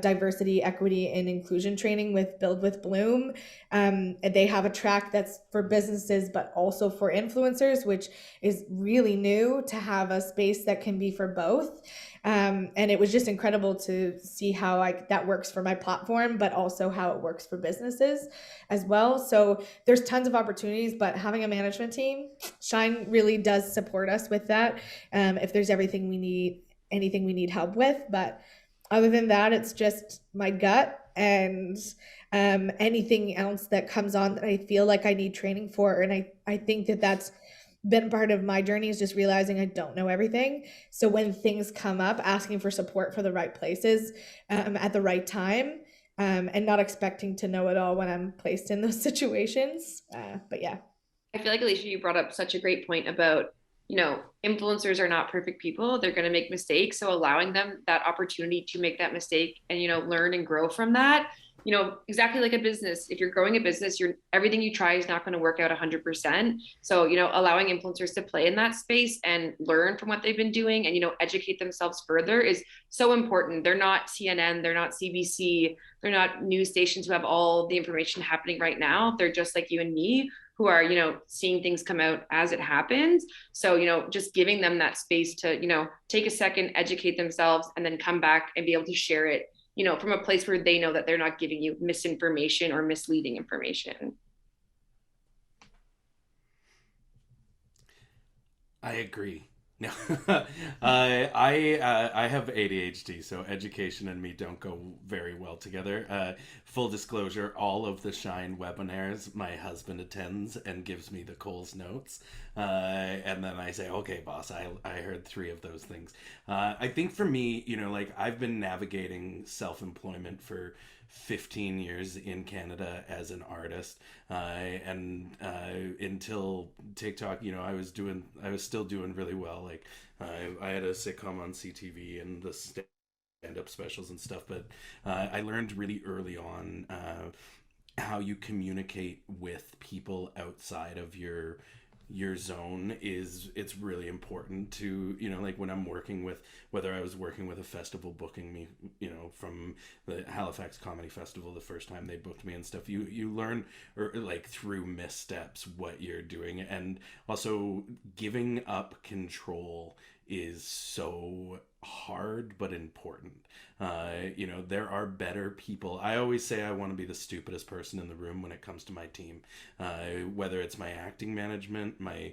diversity, equity, and inclusion training with Build with Bloom. And they have a track that's for businesses, but also for influencers, which is really new to have a space that can be for both. And it was just incredible to see how that works for my platform, but also how it works for businesses as well. So there's tons of opportunities, but having a management team, Shine really does support us with that. If there's anything we need help with, but other than that, it's just my gut and anything else that comes on that I feel like I need training for. And I think that's been part of my journey, is just realizing I don't know everything. So when things come up, asking for support for the right places at the right time, and not expecting to know it all when I'm placed in those situations. But yeah. I feel like, Alicia, you brought up such a great point about, influencers are not perfect people. They're going to make mistakes. So allowing them that opportunity to make that mistake and, learn and grow from that, exactly like a business. If you're growing a business, everything you try is not going to work out 100%. So, allowing influencers to play in that space and learn from what they've been doing and, educate themselves further is so important. They're not CNN, they're not CBC, they're not news stations who have all the information happening right now. They're just like you and me, who are, seeing things come out as it happens. So, just giving them that space to, take a second, educate themselves, and then come back and be able to share it, from a place where they know that they're not giving you misinformation or misleading information. I agree. No, I have ADHD, so education and me don't go very well together. Full disclosure, all of the Shine webinars my husband attends and gives me the Coles notes. And then I say, okay, boss, I heard 3 of those things. I think for me, I've been navigating self-employment for 15 years in Canada as an artist, and until TikTok, I was still doing really well. I had a sitcom on CTV and the stand-up specials and stuff, but I learned really early on how you communicate with people outside of your zone it's really important to, when I'm working with, whether I was working with a festival booking me, from the Halifax Comedy Festival, the first time they booked me and stuff, you learn, or through missteps, what you're doing. And also giving up control is so hard but important. There are better people. I always say I want to be the stupidest person in the room when it comes to my team, whether it's my acting management, my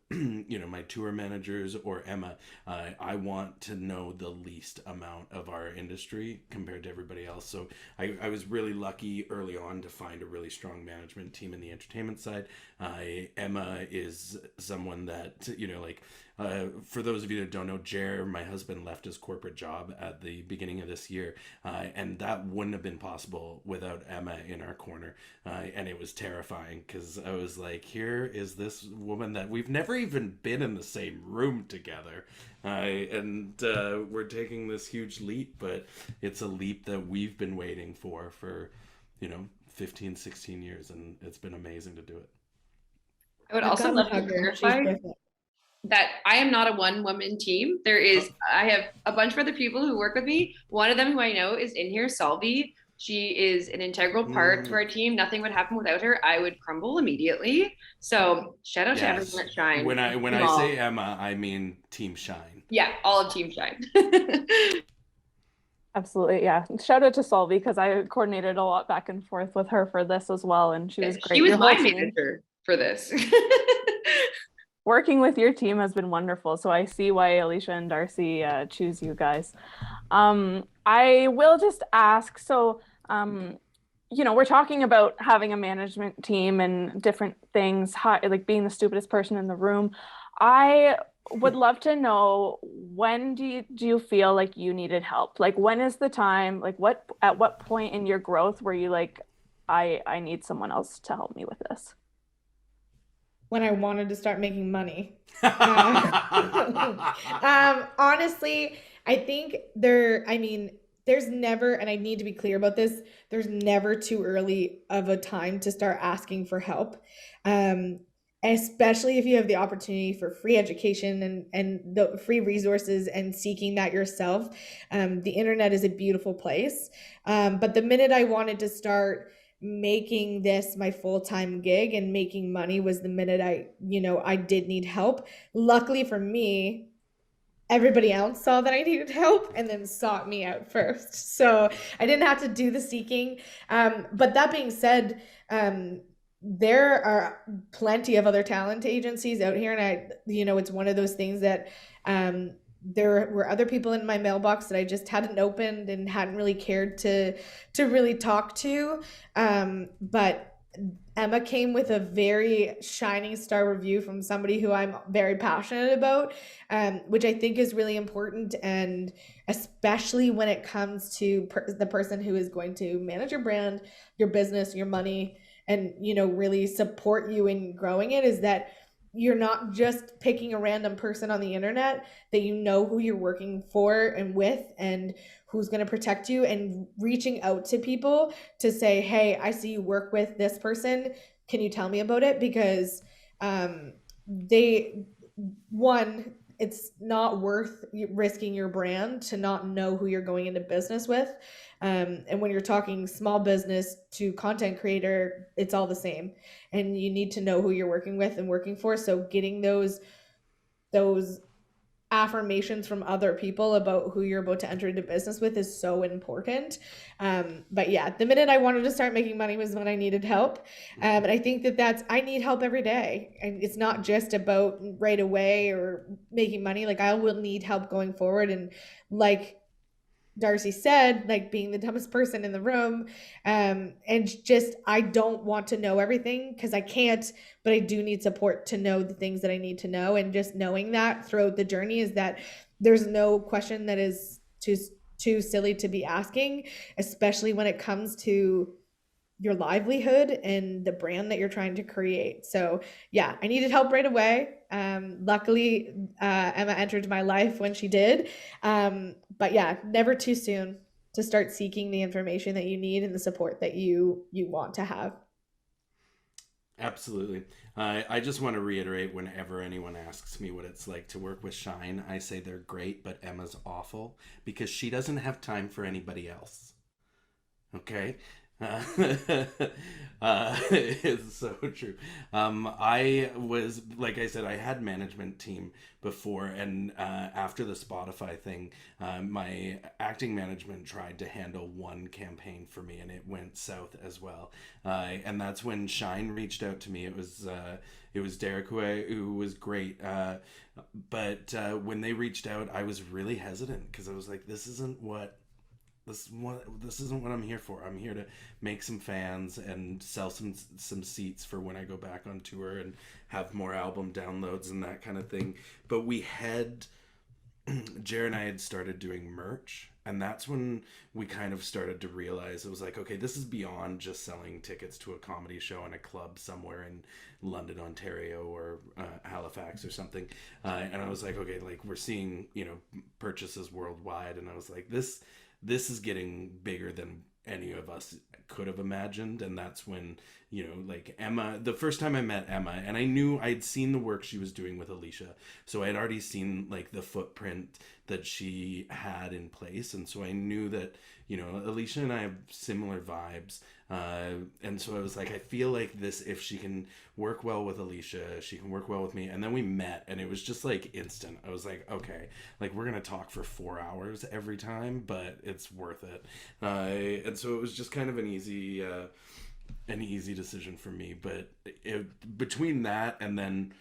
my tour managers, or Emma. I want to know the least amount of our industry compared to everybody else. So I was really lucky early on to find a really strong management team in the entertainment side. Emma is someone that, for those of you that don't know, Jer, my husband, left his corporate job at the beginning of this year, and that wouldn't have been possible without Emma in our corner, and it was terrifying because I was like, here is this woman that we've never even been in the same room together, and we're taking this huge leap, but it's a leap that we've been waiting for 15, 16 years, and it's been amazing to do it. I would also love to clarify that I am not a one-woman team. I have a bunch of other people who work with me. One of them who I know is in here, Salvi. She is an integral part to our team. Nothing would happen without her. I would crumble immediately. So shout out to everyone at Shine. When I say Emma, I mean Team Shine. Yeah, all of Team Shine. Absolutely, yeah. Shout out to Salvi, because I coordinated a lot back and forth with her for this as well, and she was great. She was my manager for this. Working with your team has been wonderful. So I see why Alicia and Darcy choose you guys. I will just ask, so, we're talking about having a management team and different things, like being the stupidest person in the room. I would love to know, when do you feel like you needed help? Like, when is the time, at what point in your growth were you like, I need someone else to help me with this? When I wanted to start making money. Honestly, I think there's never, and I need to be clear about this, there's never too early of a time to start asking for help. And especially if you have the opportunity for free education and the free resources and seeking that yourself. The internet is a beautiful place. But the minute I wanted to start making this my full-time gig and making money was the minute I did need help. Luckily for me, everybody else saw that I needed help and then sought me out first. So I didn't have to do the seeking. But that being said, there are plenty of other talent agencies out here. And it's one of those things that there were other people in my mailbox that I just hadn't opened and hadn't really cared to really talk to. But Emma came with a very shining star review from somebody who I'm very passionate about, which I think is really important. And especially when it comes to the person who is going to manage your brand, your business, your money, and, really support you in growing it, is that you're not just picking a random person on the internet, that you know who you're working for and with and who's going to protect you, and reaching out to people to say, hey, I see you work with this person. Can you tell me about it? Because it's not worth risking your brand to not know who you're going into business with. And when you're talking small business to content creator, it's all the same. And you need to know who you're working with and working for. So getting those affirmations from other people about who you're about to enter into business with is so important. But yeah, the minute I wanted to start making money was when I needed help. And I think I need help every day. And it's not just about right away or making money. Like, I will need help going forward. And like Darcy said, like, being the dumbest person in the room, and just, I don't want to know everything because I can't, but I do need support to know the things that I need to know. And just knowing that throughout the journey is that there's no question that is too silly to be asking, especially when it comes to your livelihood and the brand that you're trying to create. So yeah, I needed help right away. Luckily, Emma entered my life when she did. But yeah, never too soon to start seeking the information that you need and the support that you want to have. Absolutely. I just want to reiterate, whenever anyone asks me what it's like to work with Shine, I say they're great, but Emma's awful because she doesn't have time for anybody else. Okay? It's so true. I was, like I said, I had management team before, and after the Spotify thing, my acting management tried to handle one campaign for me, and it went south as well. And that's when Shine reached out to me. It was Derek who was great. But when they reached out, I was really hesitant because I was like, this isn't what I'm here for. I'm here to make some fans and sell some seats for when I go back on tour and have more album downloads and that kind of thing. But Jared and I had started doing merch, and that's when we kind of started to realize, it was like, okay, this is beyond just selling tickets to a comedy show in a club somewhere in London, Ontario, or Halifax or something. And I was like, okay, like, we're seeing, purchases worldwide. And I was like, this is getting bigger than any of us could have imagined. And that's when, like, Emma, the first time I met Emma, and I knew I'd seen the work she was doing with Alicia. So I'd already seen, like, the footprint that she had in place. And so I knew that, Alicia and I have similar vibes. And so I was like, I feel like this, if she can work well with Alicia, she can work well with me. And then we met, and it was just like instant. I was like, okay, like, we're going to talk for 4 hours every time, but it's worth it. And so it was just kind of an easy decision for me. But between that and then,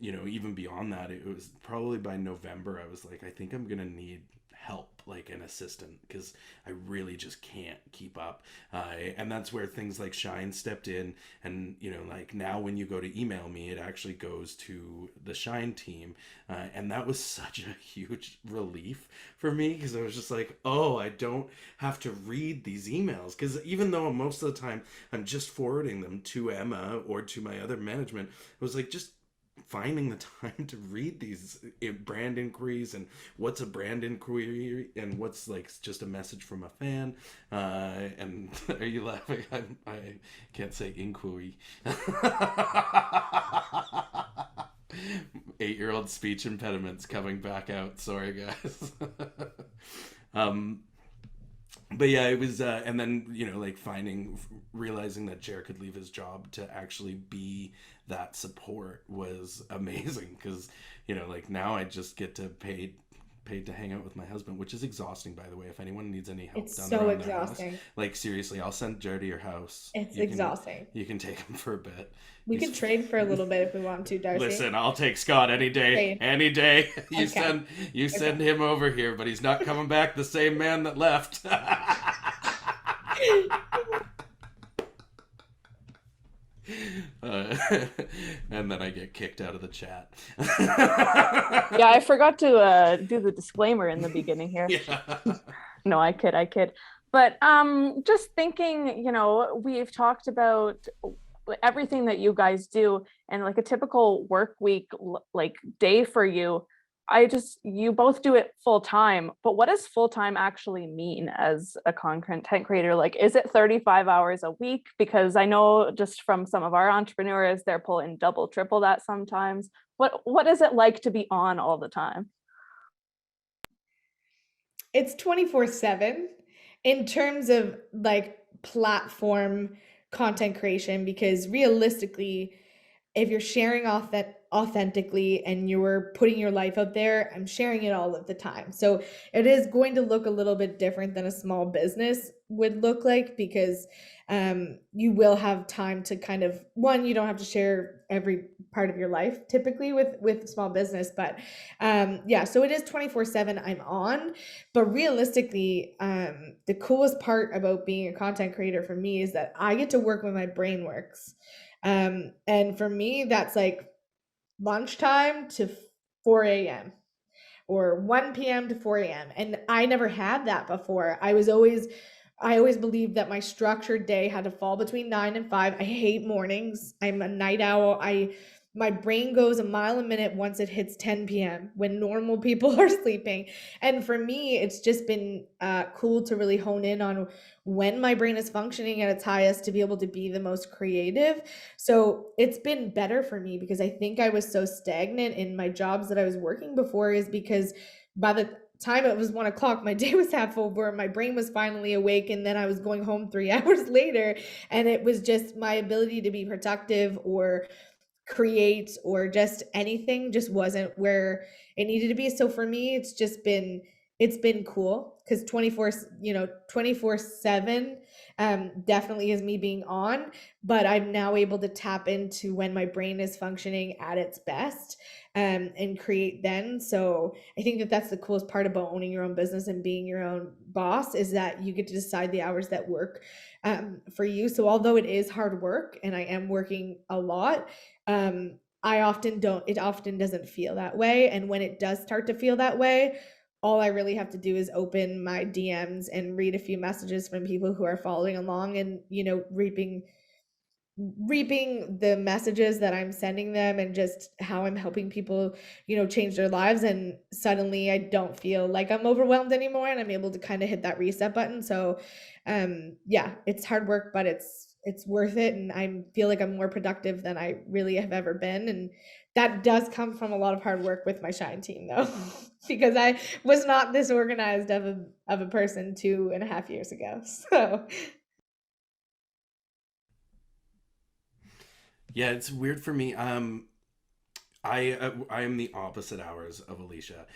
even beyond that, it was probably by November, I was like, I think I'm going to need help, like an assistant, because I really just can't keep up. And that's where things like Shine stepped in. And, like, now when you go to email me, it actually goes to the Shine team. And that was such a huge relief for me, because I was just like, oh, I don't have to read these emails. Because even though most of the time I'm just forwarding them to Emma or to my other management, it was like, just finding the time to read these brand inquiries and what's a brand inquiry and what's like just a message from a fan. And are you laughing? I can't say inquiry. 8-year-old speech impediments coming back out. Sorry, guys. But yeah, it was, and then, you know, like realizing that Jer could leave his job to actually be that support was amazing. Because, you know, like now I just get to paid to hang out with my husband, which is exhausting, by the way. If anyone needs any help, It's done so around their house, exhausting. like seriously, I'll send Jer to your house. It's You can- exhausting. You can take him for a bit. We He's- can trade for a little bit if we want to, Darcy. Listen, I'll take Scott any day. Trade. Any day. You Okay. send him over here, but he's not coming back the same man that left. And then I get kicked out of the chat. Yeah, I forgot to do the disclaimer in the beginning here. Yeah. No, I kid. But just thinking, you know, we've talked about everything that you guys do and like a typical work week, like day for you. You both do it full time, but what does full time actually mean as a content creator? Like, is it 35 hours a week? Because I know just from some of our entrepreneurs, they're pulling double, triple that sometimes. What is it like to be on all the time? It's 24/7 in terms of like platform content creation, because realistically, if you're sharing authentically and you're putting your life out there, I'm sharing it all of the time. So it is going to look a little bit different than a small business would look like, because you will have time to kind of, you don't have to share every part of your life typically with small business, but yeah, so it is 24/7 I'm on. But realistically, the coolest part about being a content creator for me is that I get to work when my brain works. And for me, that's like lunchtime to 4 a.m. or 1 p.m. to 4 a.m. And I never had that before. I always believed that my structured day had to fall between 9 and 5. I hate mornings. I'm a night owl. My brain goes a mile a minute once it hits 10 p.m. when normal people are sleeping. And for me, it's just been cool to really hone in on when my brain is functioning at its highest to be able to be the most creative. So it's been better for me, because I think I was so stagnant in my jobs that I was working before, is because by the time it was 1 o'clock, my day was half over, my brain was finally awake, and then I was going home 3 hours later, and it was just my ability to be productive or create or just anything just wasn't where it needed to be. So for me, it's been cool, because 24/7 definitely is me being on, but I'm now able to tap into when my brain is functioning at its best and create then. So I think that that's the coolest part about owning your own business and being your own boss, is that you get to decide the hours that work for you. So although it is hard work and I am working a lot, it often doesn't feel that way. And when it does start to feel that way, all I really have to do is open my DMs and read a few messages from people who are following along and, you know, reaping the messages that I'm sending them and just how I'm helping people, you know, change their lives. And suddenly I don't feel like I'm overwhelmed anymore, and I'm able to kind of hit that reset button. So yeah, it's hard work, but it's worth it. And I feel like I'm more productive than I really have ever been. And that does come from a lot of hard work with my Shine team, though, because I was not this organized of a person 2.5 years ago. So Yeah, it's weird for me. I am the opposite hours of Alicia.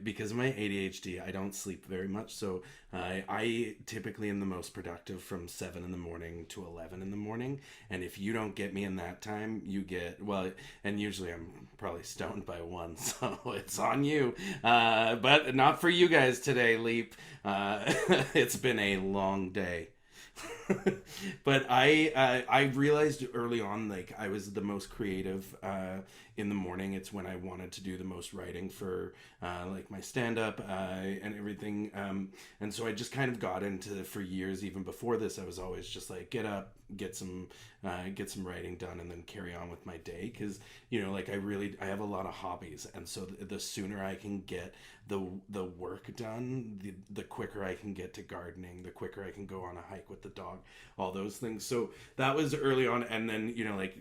Because of my ADHD, I don't sleep very much. So I typically am the most productive from 7 in the morning to 11 in the morning. And if you don't get me in that time, you get, well, and usually I'm probably stoned by 1, so it's on you. But not for you guys today, Leap. It's been a long day. But I realized early on, like, I was the most creative in the morning, it's when I wanted to do the most writing for like my stand-up and everything. And so I just kind of got into, for years, even before this, I was always just like, get up, get some writing done, and then carry on with my day. Because, you know, like I have a lot of hobbies, and so the sooner I can get the work done, the quicker I can get to gardening, the quicker I can go on a hike with the dog, all those things. So that was early on. And then, you know, like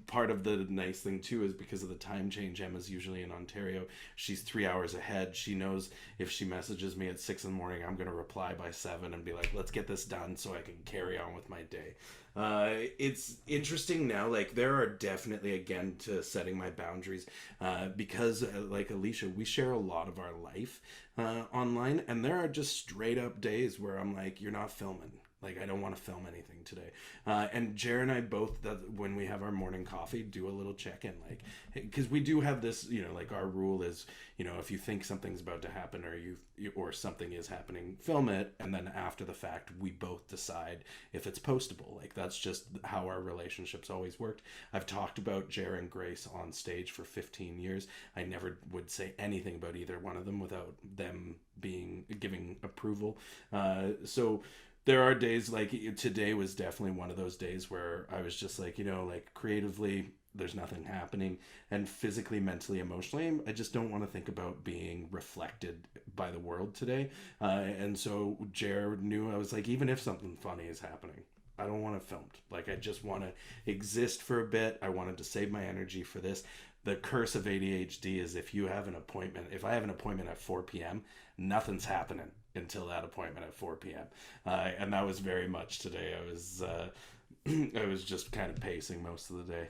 part of the nice thing too is because of the time change, Emma's usually in Ontario, she's 3 hours ahead. She knows if she messages me at 6 in the morning, I'm going to reply by 7 and be like, let's get this done so I can carry on with my day. It's interesting now, like there are definitely, again, to setting my boundaries, because like Alicia, we share a lot of our life online, and there are just straight up days where I'm like, you're not filming. Like, I don't want to film anything today. And Jer and I both, when we have our morning coffee, do a little check-in, like, because we do have this, you know, like our rule is, you know, if you think something's about to happen or something is happening, film it. And then after the fact, we both decide if it's postable. Like, that's just how our relationship's always worked. I've talked about Jer and Grace on stage for 15 years. I never would say anything about either one of them without them giving approval. So there are days, like today was definitely one of those days where I was just like, you know, like creatively, there's nothing happening, and physically, mentally, emotionally, I just don't want to think about being reflected by the world today. And so Jared knew, I was like, even if something funny is happening, I don't want to film. Like, I just want to exist for a bit. I wanted to save my energy for this. The curse of ADHD is if I have an appointment at 4 p.m., nothing's happening until that appointment at 4 p.m. And that was very much today. I was just kind of pacing most of the day.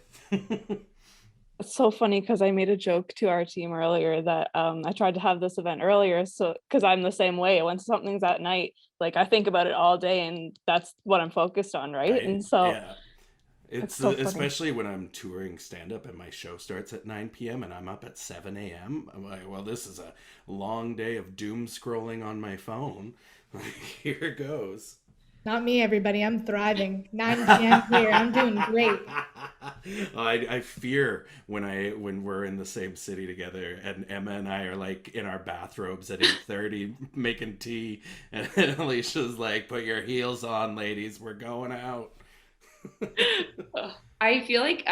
It's so funny because I made a joke to our team earlier that I tried to have this event earlier, so because I'm the same way. When something's at night, like I think about it all day, and that's what I'm focused on, right? And so yeah. It's so especially when I'm touring stand-up and my show starts at 9 p.m. and I'm up at 7 a.m. I'm like, well, this is a long day of doom scrolling on my phone. Here it goes. Not me, everybody. I'm thriving. 9 p.m. here. I'm doing great. I fear when we're in the same city together and Emma and I are like in our bathrobes at 8:30 making tea, and Alicia's like, put your heels on, ladies. We're going out. I feel like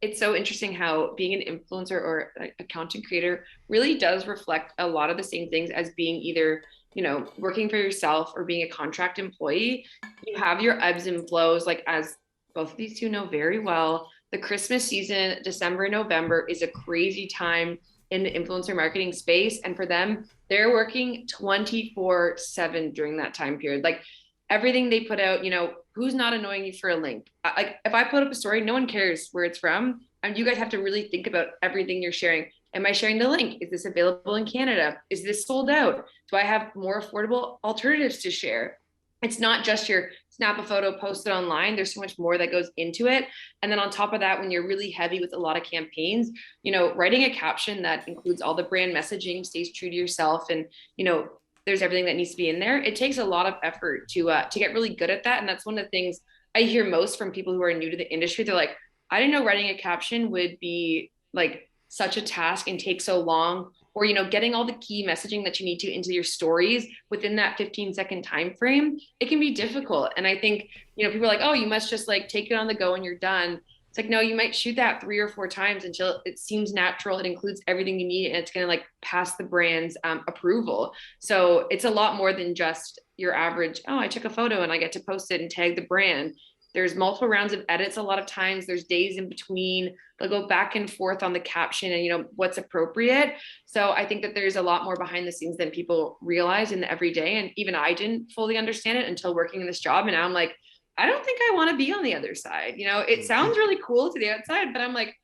it's so interesting how being an influencer or a content creator really does reflect a lot of the same things as being either, you know, working for yourself or being a contract employee. You have your ebbs and flows, like as both of these two know very well. The Christmas season, December, November, is a crazy time in the influencer marketing space. And for them, they're working 24/7 during that time period. Like everything they put out, you know, who's not annoying you for a link? Like if I put up a story, no one cares where it's from. And you guys have to really think about everything you're sharing. Am I sharing the link? Is this available in Canada? Is this sold out? Do I have more affordable alternatives to share? It's not just your snap a photo, post it online. There's so much more that goes into it. And then on top of that, when you're really heavy with a lot of campaigns, you know, writing a caption that includes all the brand messaging, stays true to yourself, and, you know, there's everything that needs to be in there. It takes a lot of effort to get really good at that. And that's one of the things I hear most from people who are new to the industry. They're like, I didn't know writing a caption would be like such a task and take so long, or, you know, getting all the key messaging that you need to into your stories within that 15-second time frame. It can be difficult. And I think, you know, people are like, oh, you must just like take it on the go and you're done. It's like, no, you might shoot that 3 or 4 times until it seems natural. It includes everything you need, and it's going to like pass the brand's approval. So it's a lot more than just your average, oh, I took a photo and I get to post it and tag the brand. There's multiple rounds of edits. A lot of times there's days in between. They'll go back and forth on the caption and, you know, what's appropriate. So I think that there's a lot more behind the scenes than people realize in the everyday. And even I didn't fully understand it until working in this job. And now I'm like, I don't think I want to be on the other side. You know, it sounds really cool to the outside, but I'm like,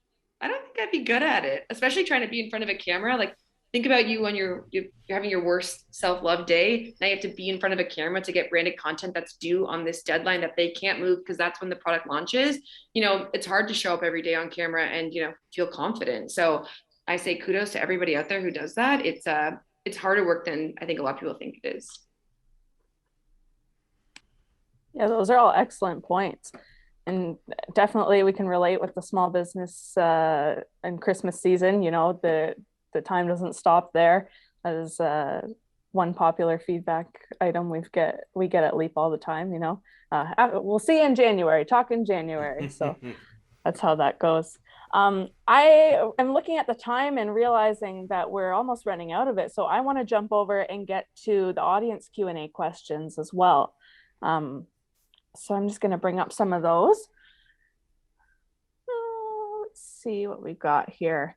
I don't think I'd be good at it, especially trying to be in front of a camera. Like, think about you when you're having your worst self-love day. Now you have to be in front of a camera to get branded content that's due on this deadline that they can't move because that's when the product launches. You know, it's hard to show up every day on camera and, you know, feel confident. So I say kudos to everybody out there who does that. It's harder work than I think a lot of people think it is. Yeah, those are all excellent points. and definitely we can relate with the small business and Christmas season. You know, the time doesn't stop there. That is one popular feedback item we get at Leap all the time. You know, we'll see you in January. Talk in January. So that's how that goes. I am looking at the time and realizing that we're almost running out of it. So I want to jump over and get to the audience Q&A questions as well. So I'm just going to bring up some of those. Let's see what we've got here.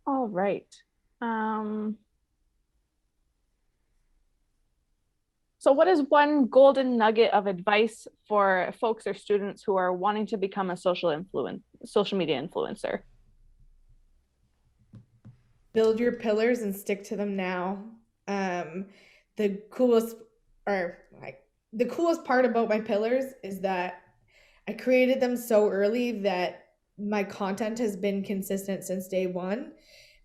All right. So what is one golden nugget of advice for folks or students who are wanting to become a social media influencer? Build your pillars and stick to them now. The coolest part about my pillars is that I created them so early that my content has been consistent since day one.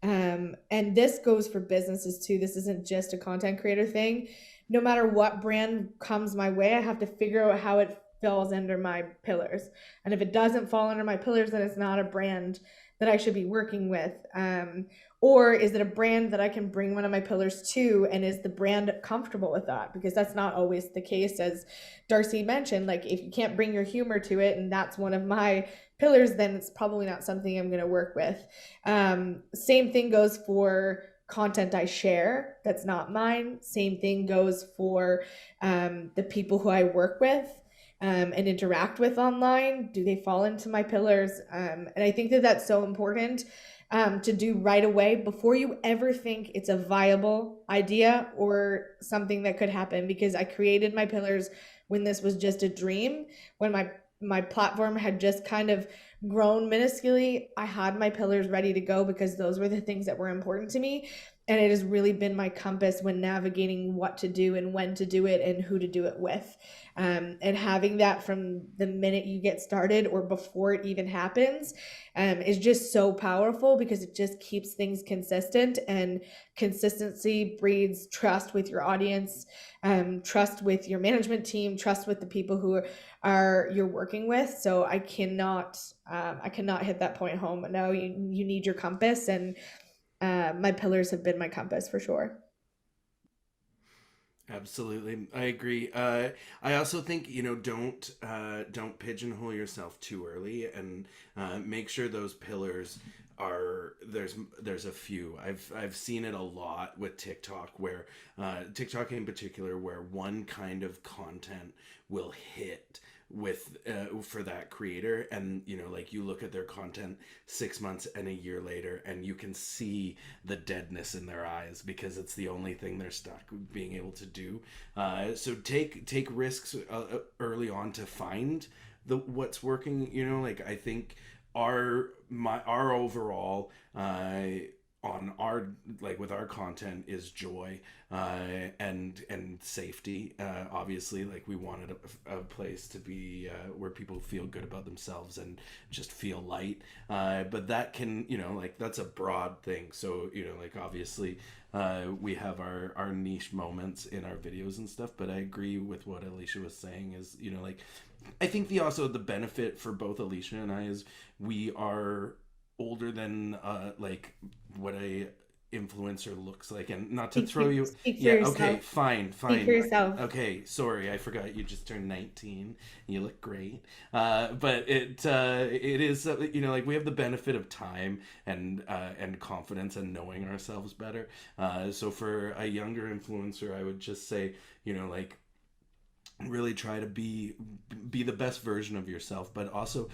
And this goes for businesses too. This isn't just a content creator thing. No matter what brand comes my way, I have to figure out how it falls under my pillars. And if it doesn't fall under my pillars, then it's not a brand that I should be working with. Or is it a brand that I can bring one of my pillars to, and is the brand comfortable with that? Because that's not always the case, as Darcy mentioned. Like, if you can't bring your humor to it, and that's one of my pillars, then it's probably not something I'm going to work with. Same thing goes for content I share that's not mine. Same thing goes for the people who I work with and interact with online. Do they fall into my pillars? And I think that that's so important to do right away before you ever think it's a viable idea or something that could happen, because I created my pillars when this was just a dream. When my platform had just kind of grown minusculely, I had my pillars ready to go because those were the things that were important to me. And it has really been my compass when navigating what to do and when to do it and who to do it with. And having that from the minute you get started or before it even happens is just so powerful, because it just keeps things consistent, and consistency breeds trust with your audience, trust with your management team, trust with the people who you're working with. So I cannot hit that point home. No, you need your compass, and my pillars have been my compass for sure. Absolutely, I agree. I also think, don't pigeonhole yourself too early, and make sure those pillars are there's a few. I've seen it a lot with TikTok, where TikTok in particular, where one kind of content will hit with for that creator, and you look at their content 6 months and a year later, and you can see the deadness in their eyes, because it's the only thing they're stuck being able to do. So take risks early on to find what's working. I think our overall on our with our content is joy and safety. Obviously, we wanted a place to be where people feel good about themselves and just feel light, but that can that's a broad thing. So obviously we have our niche moments in our videos and stuff, but I agree with what Alicia was saying is I think the benefit for both Alicia and I is we are older than what a influencer looks like, and not to throw you. Yeah, okay, fine. Speak for yourself. Okay, sorry, I forgot you just turned 19. You look great, but it is we have the benefit of time and confidence and knowing ourselves better. So for a younger influencer, I would just say really try to be the best version of yourself, but also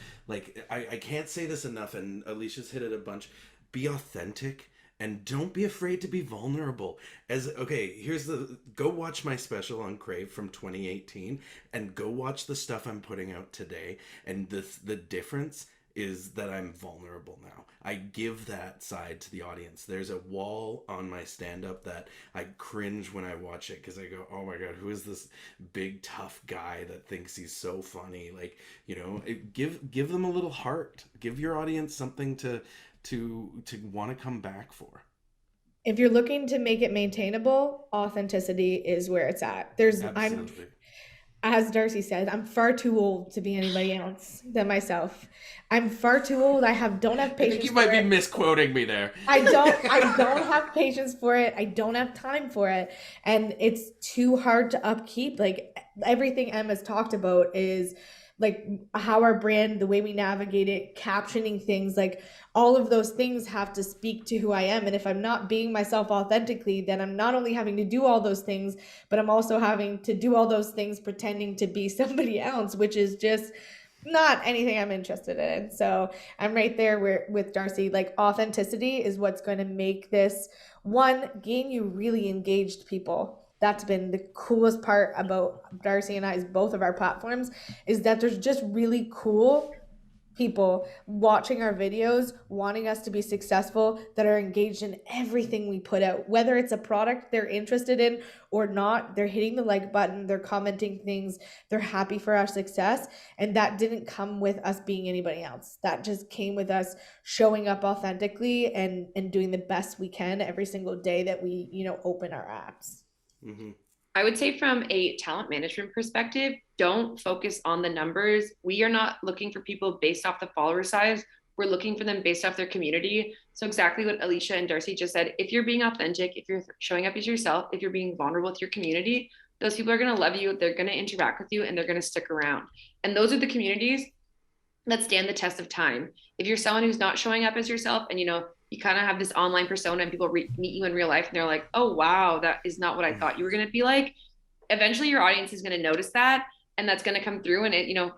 I can't say this enough, and Alicia's hit it a bunch. Be authentic and don't be afraid to be vulnerable. Go watch my special on Crave from 2018 and go watch the stuff I'm putting out today, and the difference is that I'm vulnerable now. I give that side to the audience. There's a wall on my stand-up that I cringe when I watch it, because I go, oh my God, who is this big tough guy that thinks he's so funny? Give them a little heart. Give your audience something to want to come back for. If you're looking to make it maintainable, authenticity is where it's at. Absolutely. as Darcy said, I'm far too old to be anybody else than myself. I'm far too old. Don't have I patience think you for might be it. misquoting me there. I don't have patience for it. I don't have time for it. And it's too hard to upkeep. Like everything Emma's talked about is like how our brand, the way we navigate it, captioning things, like all of those things have to speak to who I am. And if I'm not being myself authentically, then I'm not only having to do all those things, but I'm also having to do all those things pretending to be somebody else, which is just not anything I'm interested in. So I'm right there with Darcy. Like authenticity is what's going to make this one gain you really engaged people. That's been the coolest part about Darcy and I's both of our platforms, is that there's just really cool people watching our videos, wanting us to be successful, that are engaged in everything we put out, whether it's a product they're interested in or not. They're hitting the like button, they're commenting things, they're happy for our success. And that didn't come with us being anybody else. That just came with us showing up authentically and doing the best we can every single day that we, open our apps. Mm-hmm. I would say from a talent management perspective, don't focus on the numbers. We are not looking for people based off the follower size. We're looking for them based off their community. So exactly what Alicia and Darcy just said, if you're being authentic, if you're showing up as yourself, if you're being vulnerable with your community, those people are going to love you. They're going to interact with you and they're going to stick around. And those are the communities that stand the test of time. If you're someone who's not showing up as yourself and, you kind of have this online persona and people meet you in real life and they're like, oh, wow, that is not what I thought you were going to be like. Eventually your audience is going to notice that and that's going to come through and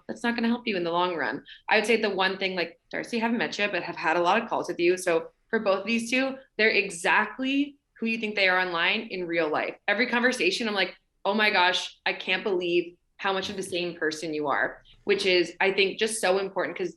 that's not going to help you in the long run. I would say the one thing, like Darcy, I haven't met you, but have had a lot of calls with you. So for both of these two, they're exactly who you think they are online in real life. Every conversation, I'm like, oh my gosh, I can't believe how much of the same person you are, which is, I think, just so important because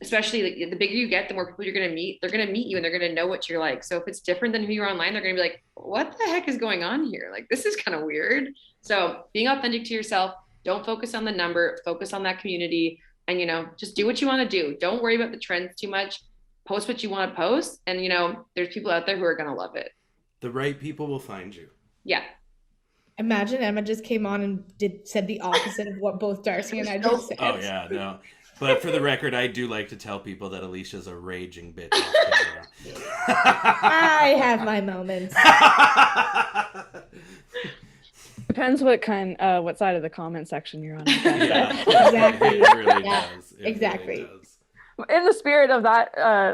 especially like, the bigger you get, the more people you're going to meet, they're going to meet you and they're going to know what you're like. So if it's different than who you're online, they're going to be like, what the heck is going on here? Like, this is kind of weird. So being authentic to yourself, don't focus on the number, focus on that community and, just do what you want to do. Don't worry about the trends too much. Post what you want to post. And, there's people out there who are going to love it. The right people will find you. Yeah. Imagine Emma just came on and said the opposite of what both Darcy and I just said. Oh yeah, no. But for the record, I do like to tell people that Alicia's a raging bitch. I have my moments. Depends what side of the comment section you're on. Yeah, Exactly. it really Yeah, does. It exactly. really does. In the spirit of that,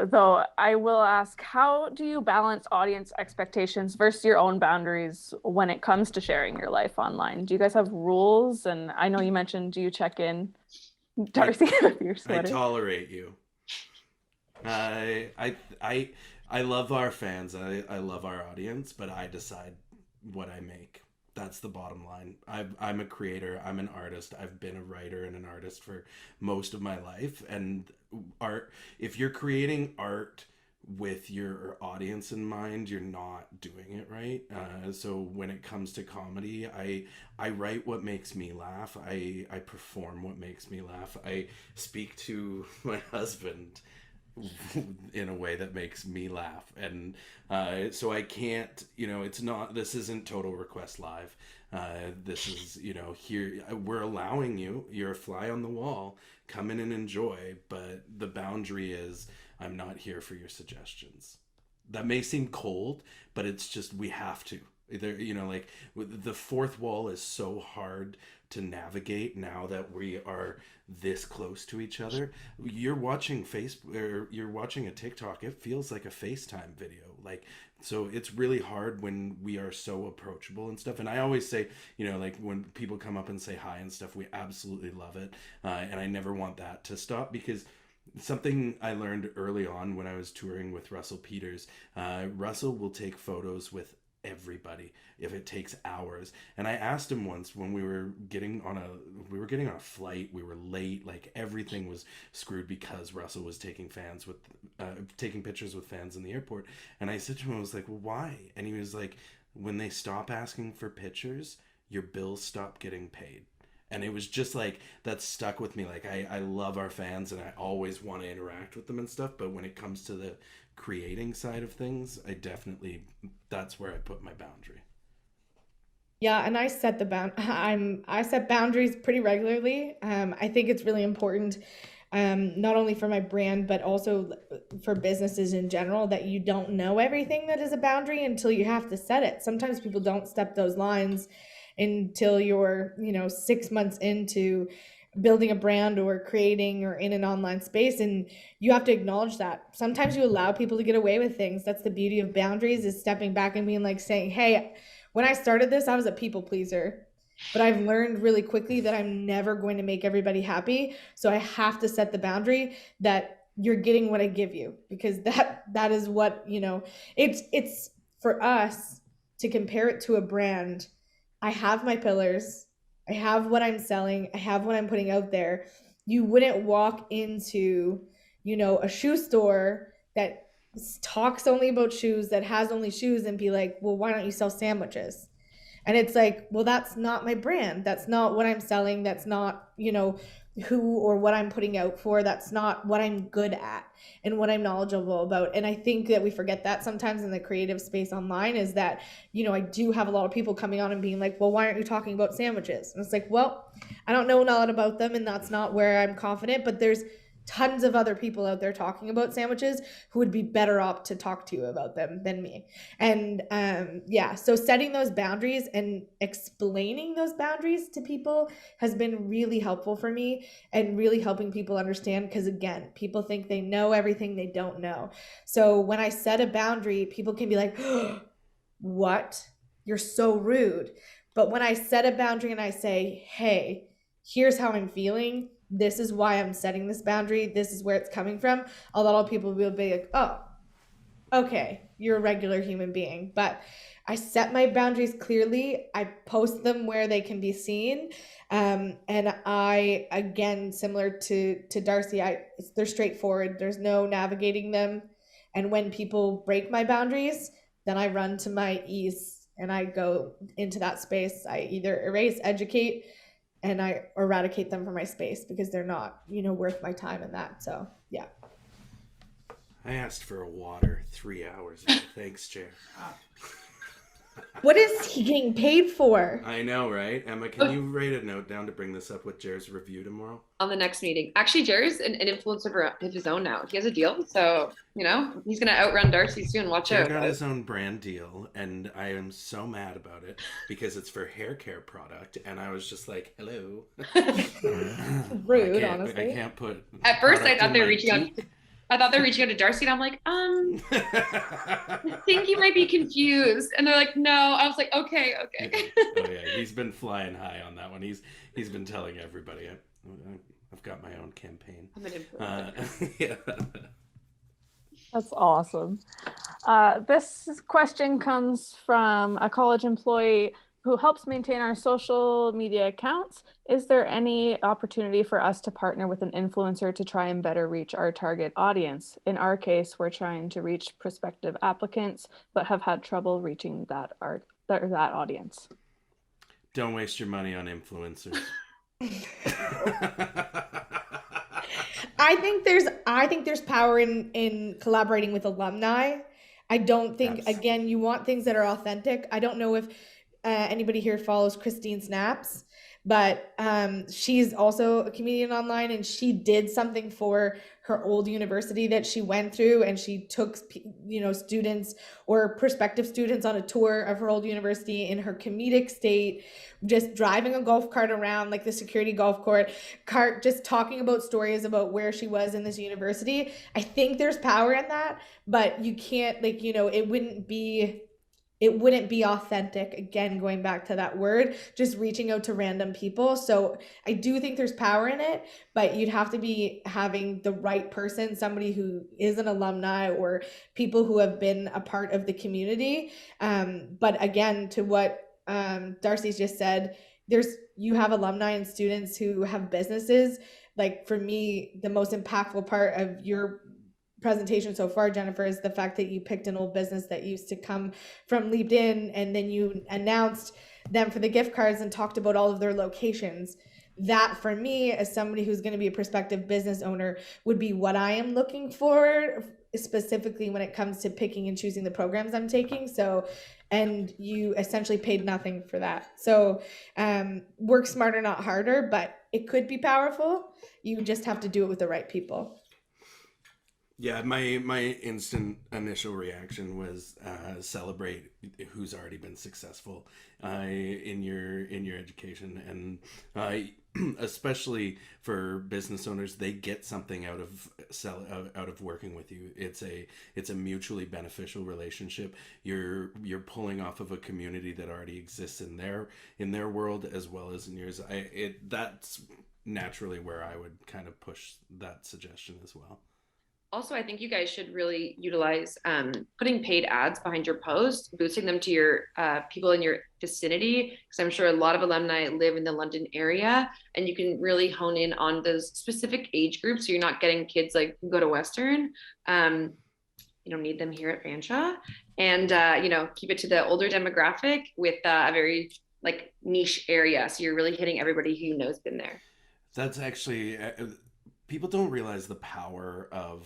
though, I will ask, how do you balance audience expectations versus your own boundaries when it comes to sharing your life online? Do you guys have rules? And I know you mentioned, do you check in? Darcy, your sweater. I tolerate you. I love our fans. I love our audience, but I decide what I make. That's the bottom line. I'm a creator. I'm an artist. I've been a writer and an artist for most of my life. And art, if you're creating art with your audience in mind, you're not doing it right. So when it comes to comedy, I write what makes me laugh. I perform what makes me laugh. I speak to my husband in a way that makes me laugh. And so I can't, this isn't Total Request Live. This is, here, we're allowing you're a fly on the wall, come in and enjoy, but the boundary is, I'm not here for your suggestions. That may seem cold, but it's just, we have to. Like the fourth wall is so hard to navigate now that we are this close to each other. You're watching Facebook or you're watching a TikTok, it feels like a FaceTime video. Like, so it's really hard when we are so approachable and stuff. And I always say, like when people come up and say hi and stuff, we absolutely love it. And I never want that to stop, because something I learned early on when I was touring with Russell Peters, Russell will take photos with everybody if it takes hours. And I asked him once when we were getting on a flight, we were late, like everything was screwed because Russell was taking pictures with fans in the airport. And I said to him, I was like, well, why? And he was like, when they stop asking for pictures, your bills stop getting paid. And it was just like, that stuck with me. Like, I love our fans and I always want to interact with them and stuff. But when it comes to the creating side of things, that's where I put my boundary. Yeah, and I set I set boundaries pretty regularly. I think it's really important, not only for my brand, but also for businesses in general, that you don't know everything that is a boundary until you have to set it. Sometimes people don't step those lines until you're, 6 months into building a brand or creating or in an online space, and you have to acknowledge that. Sometimes you allow people to get away with things. That's the beauty of boundaries, is stepping back and being like, saying, hey, when I started this, I was a people pleaser, but I've learned really quickly that I'm never going to make everybody happy. So I have to set the boundary that you're getting what I give you, because that is what, it's for us to compare it to a brand. I have my pillars. I have what I'm selling. I have what I'm putting out there. You wouldn't walk into, a shoe store that talks only about shoes, that has only shoes, and be like, well, why don't you sell sandwiches? And it's like, well, that's not my brand. That's not what I'm selling. That's not, who or what I'm putting out for. That's not what I'm good at and what I'm knowledgeable about. And I think that we forget that sometimes in the creative space online, is that, I do have a lot of people coming on and being like, well, why aren't you talking about sandwiches? And it's like, well, I don't know a lot about them, and that's not where I'm confident, but there's tons of other people out there talking about sandwiches who would be better off to talk to you about them than me. And so setting those boundaries and explaining those boundaries to people has been really helpful for me, and really helping people understand, because again, people think they know everything they don't know. So when I set a boundary, people can be like, oh, what? You're so rude. But when I set a boundary and I say, hey, here's how I'm feeling, this is why I'm setting this boundary, this is where it's coming from, a lot of people will be like, oh, okay, you're a regular human being. But I set my boundaries clearly. I post them where they can be seen. And I, again, similar to Darcy, they're straightforward. There's no navigating them. And when people break my boundaries, then I run to my ease and I go into that space. I either erase, educate, and I eradicate them from my space, because they're not, worth my time in that. So, yeah. I asked for a water 3 hours ago. Thanks, Chair. What is he getting paid for? I know, right? Emma, can you write a note down to bring this up with Jer's review tomorrow? On the next meeting. Actually, Jer's an influencer of his own now. He has a deal. So, he's going to outrun Darcy soon. Watch out. Jer got his own brand deal, and I am so mad about it because it's for hair care product. And I was just like, hello. Rude, honestly. I can't put. At first, I thought they were reaching out. I thought they were reaching out to Darcy, and I'm like, I think you might be confused. And they're like, no. I was like, okay. Oh yeah, he's been flying high on that one. He's been telling everybody, I've got my own campaign. I'm an influencer. Yeah. That's awesome. This question comes from a college employee who helps maintain our social media accounts. Is there any opportunity for us to partner with an influencer to try and better reach our target audience? In our case, we're trying to reach prospective applicants, but have had trouble reaching that audience. Don't waste your money on influencers. I think there's power in collaborating with alumni. I don't think, again, you want things that are authentic. I don't know if anybody here follows Christine Snaps, but she's also a comedian online, and she did something for her old university that she went through, and she took students or prospective students on a tour of her old university in her comedic state, just driving a golf cart around, like the security golf cart, just talking about stories about where she was in this university. I think there's power in that, but you can't, it wouldn't be authentic, again, going back to that word, just reaching out to random people. So I do think there's power in it, but you'd have to be having the right person, somebody who is an alumni or people who have been a part of the community. But again, to what Darcy's just said, you have alumni and students who have businesses. Like, for me, the most impactful part of your presentation so far, Jennifer, is the fact that you picked an old business that used to come from LeapIN, and then you announced them for the gift cards and talked about all of their locations. That, for me, as somebody who's going to be a prospective business owner, would be what I am looking for specifically when it comes to picking and choosing the programs I'm taking. So, and you essentially paid nothing for that. So work smarter, not harder, but it could be powerful. You just have to do it with the right people. Yeah, my instant initial reaction was celebrate who's already been successful in your education, and especially for business owners, they get something out of working with you. It's a mutually beneficial relationship. You're pulling off of a community that already exists in their world as well as in yours. That's naturally where I would kind of push that suggestion as well. Also, I think you guys should really utilize putting paid ads behind your posts, boosting them to your people in your vicinity, because I'm sure a lot of alumni live in the London area, and you can really hone in on those specific age groups. So you're not getting kids like who go to Western. You don't need them here at Fanshawe, and keep it to the older demographic with a very like niche area. So you're really hitting everybody who you know has been there. That's actually. People don't realize the power of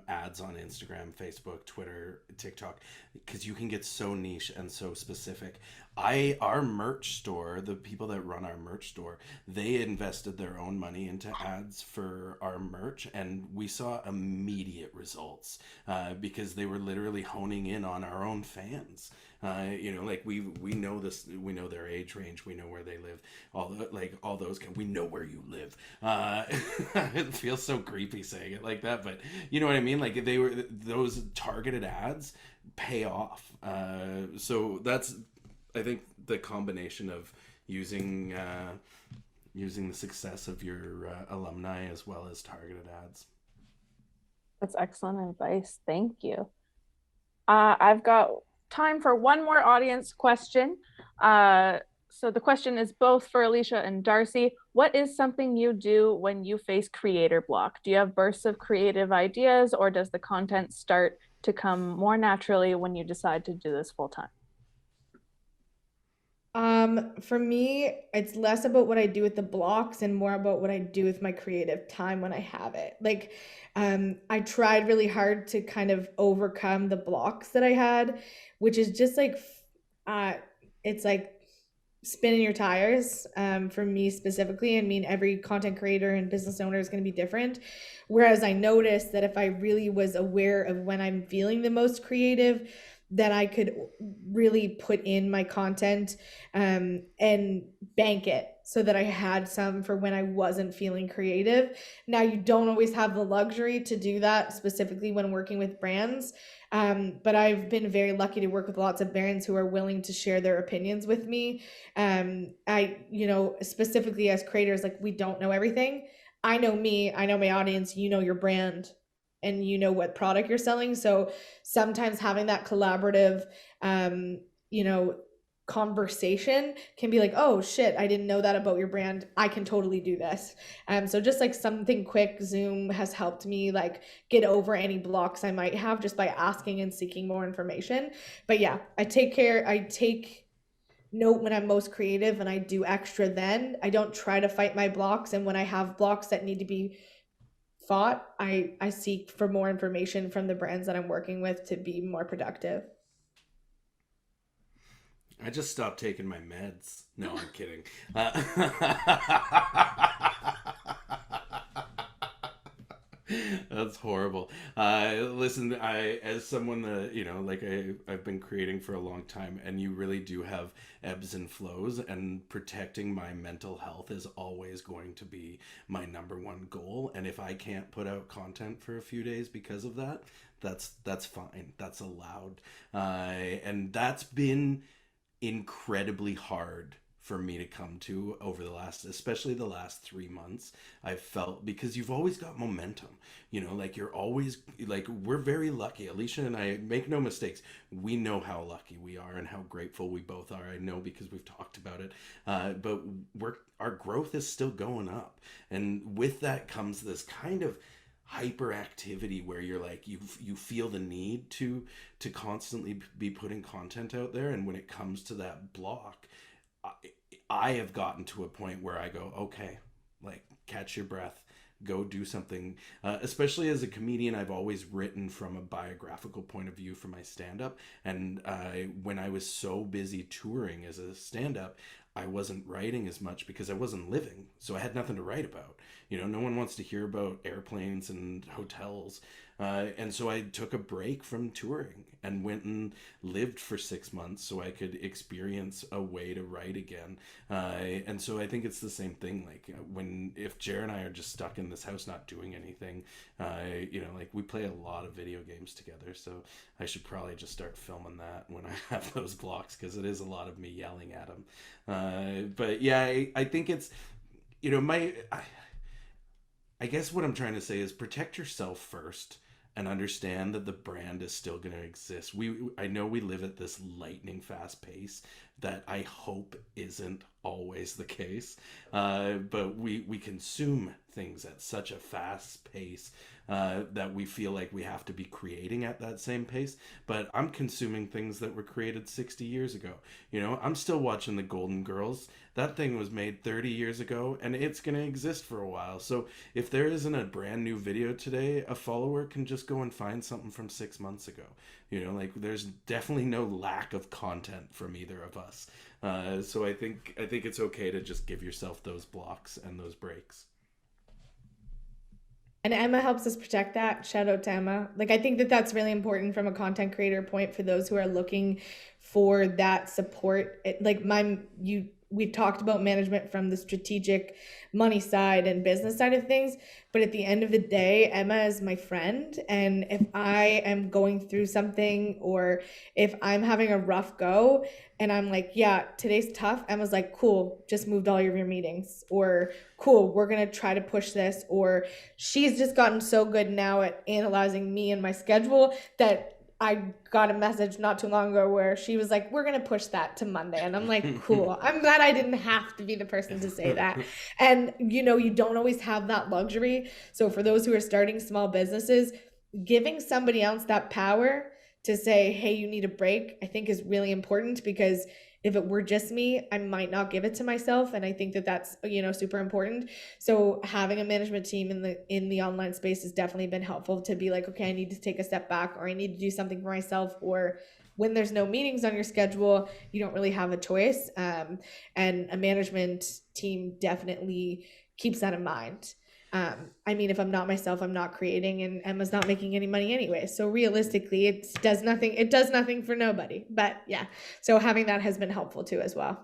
ads on Instagram, Facebook, Twitter, TikTok, because you can get so niche and so specific. Our merch store, the people that run our merch store, they invested their own money into ads for our merch, and we saw immediate results because they were literally honing in on our own fans. Like we know this, we know their age range, we know where they live, all those, we know where you live. It feels so creepy saying it like that, but you know what I mean? Like those targeted ads pay off. So that's, I think, the combination of using the success of your alumni as well as targeted ads. That's excellent advice. Thank you. I've got time for one more audience question. So the question is both for Alicia and Darcy. What is something you do when you face creator block? Do you have bursts of creative ideas, or does the content start to come more naturally when you decide to do this full time? For me, it's less about what I do with the blocks and more about what I do with my creative time when I have it. Like, I tried really hard to kind of overcome the blocks that I had, which is just like, it's like spinning your tires, for me specifically. I mean, every content creator and business owner is going to be different. Whereas I noticed that if I really was aware of when I'm feeling the most creative, that I could really put in my content and bank it so that I had some for when I wasn't feeling creative. Now, you don't always have the luxury to do that, specifically when working with brands. But I've been very lucky to work with lots of brands who are willing to share their opinions with me. Specifically as creators, like, we don't know everything. I know me, I know my audience, you know your brand, and you know what product you're selling. So sometimes having that collaborative, conversation can be like, oh shit, I didn't know that about your brand. I can totally do this. So just like something quick, Zoom has helped me like get over any blocks I might have just by asking and seeking more information. But yeah, I take note when I'm most creative, and I do extra then. I don't try to fight my blocks. And when I have blocks that need to be fought, I seek for more information from the brands that I'm working with to be more productive. I just stopped taking my meds. No, I'm kidding. That's horrible. Listen, as someone that, I've been creating for a long time, and you really do have ebbs and flows, and protecting my mental health is always going to be my number one goal. And if I can't put out content for a few days because of that, that's fine. That's allowed. And that's been incredibly hard for me to come to over especially the last 3 months. I've felt, because you've always got momentum, you're always like, we're very lucky. Alicia and I, make no mistakes, we know how lucky we are and how grateful we both are. I know because we've talked about it, but our growth is still going up. And with that comes this kind of hyperactivity where you're like, you feel the need to constantly be putting content out there. And when it comes to that block, I have gotten to a point where I go, okay, like, catch your breath. go do something. Especially as a comedian, I've always written from a biographical point of view for my stand-up. And when I was so busy touring as a stand-up, I wasn't writing as much because I wasn't living. So I had nothing to write about. You know, no one wants to hear about airplanes and hotels. And so I took a break from touring and went and lived for 6 months so I could experience a way to write again. And so I think it's the same thing. Like if Jer and I are just stuck in this house not doing anything, you know, like we play a lot of video games together. So I should probably just start filming that when I have those blocks, because it is a lot of me yelling at them. But yeah, I think it's, you know, I guess what I'm trying to say is protect yourself first and understand that the brand is still going to exist. I know we live at this lightning fast pace that I hope isn't always the case, but we consume things at such a fast pace that we feel like we have to be creating at that same pace. But I'm consuming things that were created 60 years ago. You know, I'm still watching The Golden Girls. That thing was made 30 years ago, and it's going to exist for a while. So if there isn't a brand new video today, a follower can just go and find something from 6 months ago. You know, like there's definitely no lack of content from either of us. So I think it's okay to just give yourself those blocks and those breaks. And Emma helps us protect that. Shout out to Emma. Like, I think that that's really important from a content creator point for those who are looking for that support. We've talked about management from the strategic money side and business side of things, but at the end of the day, Emma is my friend. And if I am going through something, or if I'm having a rough go and I'm like, yeah, today's tough, Emma's like, cool, just moved all of your meetings, or cool, we're going to try to push this. Or she's just gotten so good now at analyzing me and my schedule that I got a message not too long ago where she was like, we're going to push that to Monday. And I'm like, cool. I'm glad I didn't have to be the person to say that. And, you know, you don't always have that luxury. So for those who are starting small businesses, giving somebody else that power to say, hey, you need a break, I think is really important, because if it were just me, I might not give it to myself. And I think that that's, you know, super important. So having a management team in the online space has definitely been helpful to be like, okay, I need to take a step back, or I need to do something for myself, or when there's no meetings on your schedule, you don't really have a choice. And a management team definitely keeps that in mind. I mean, if I'm not myself, I'm not creating, and Emma's not making any money anyway. So realistically, it does nothing for nobody. But yeah, so having that has been helpful too as well.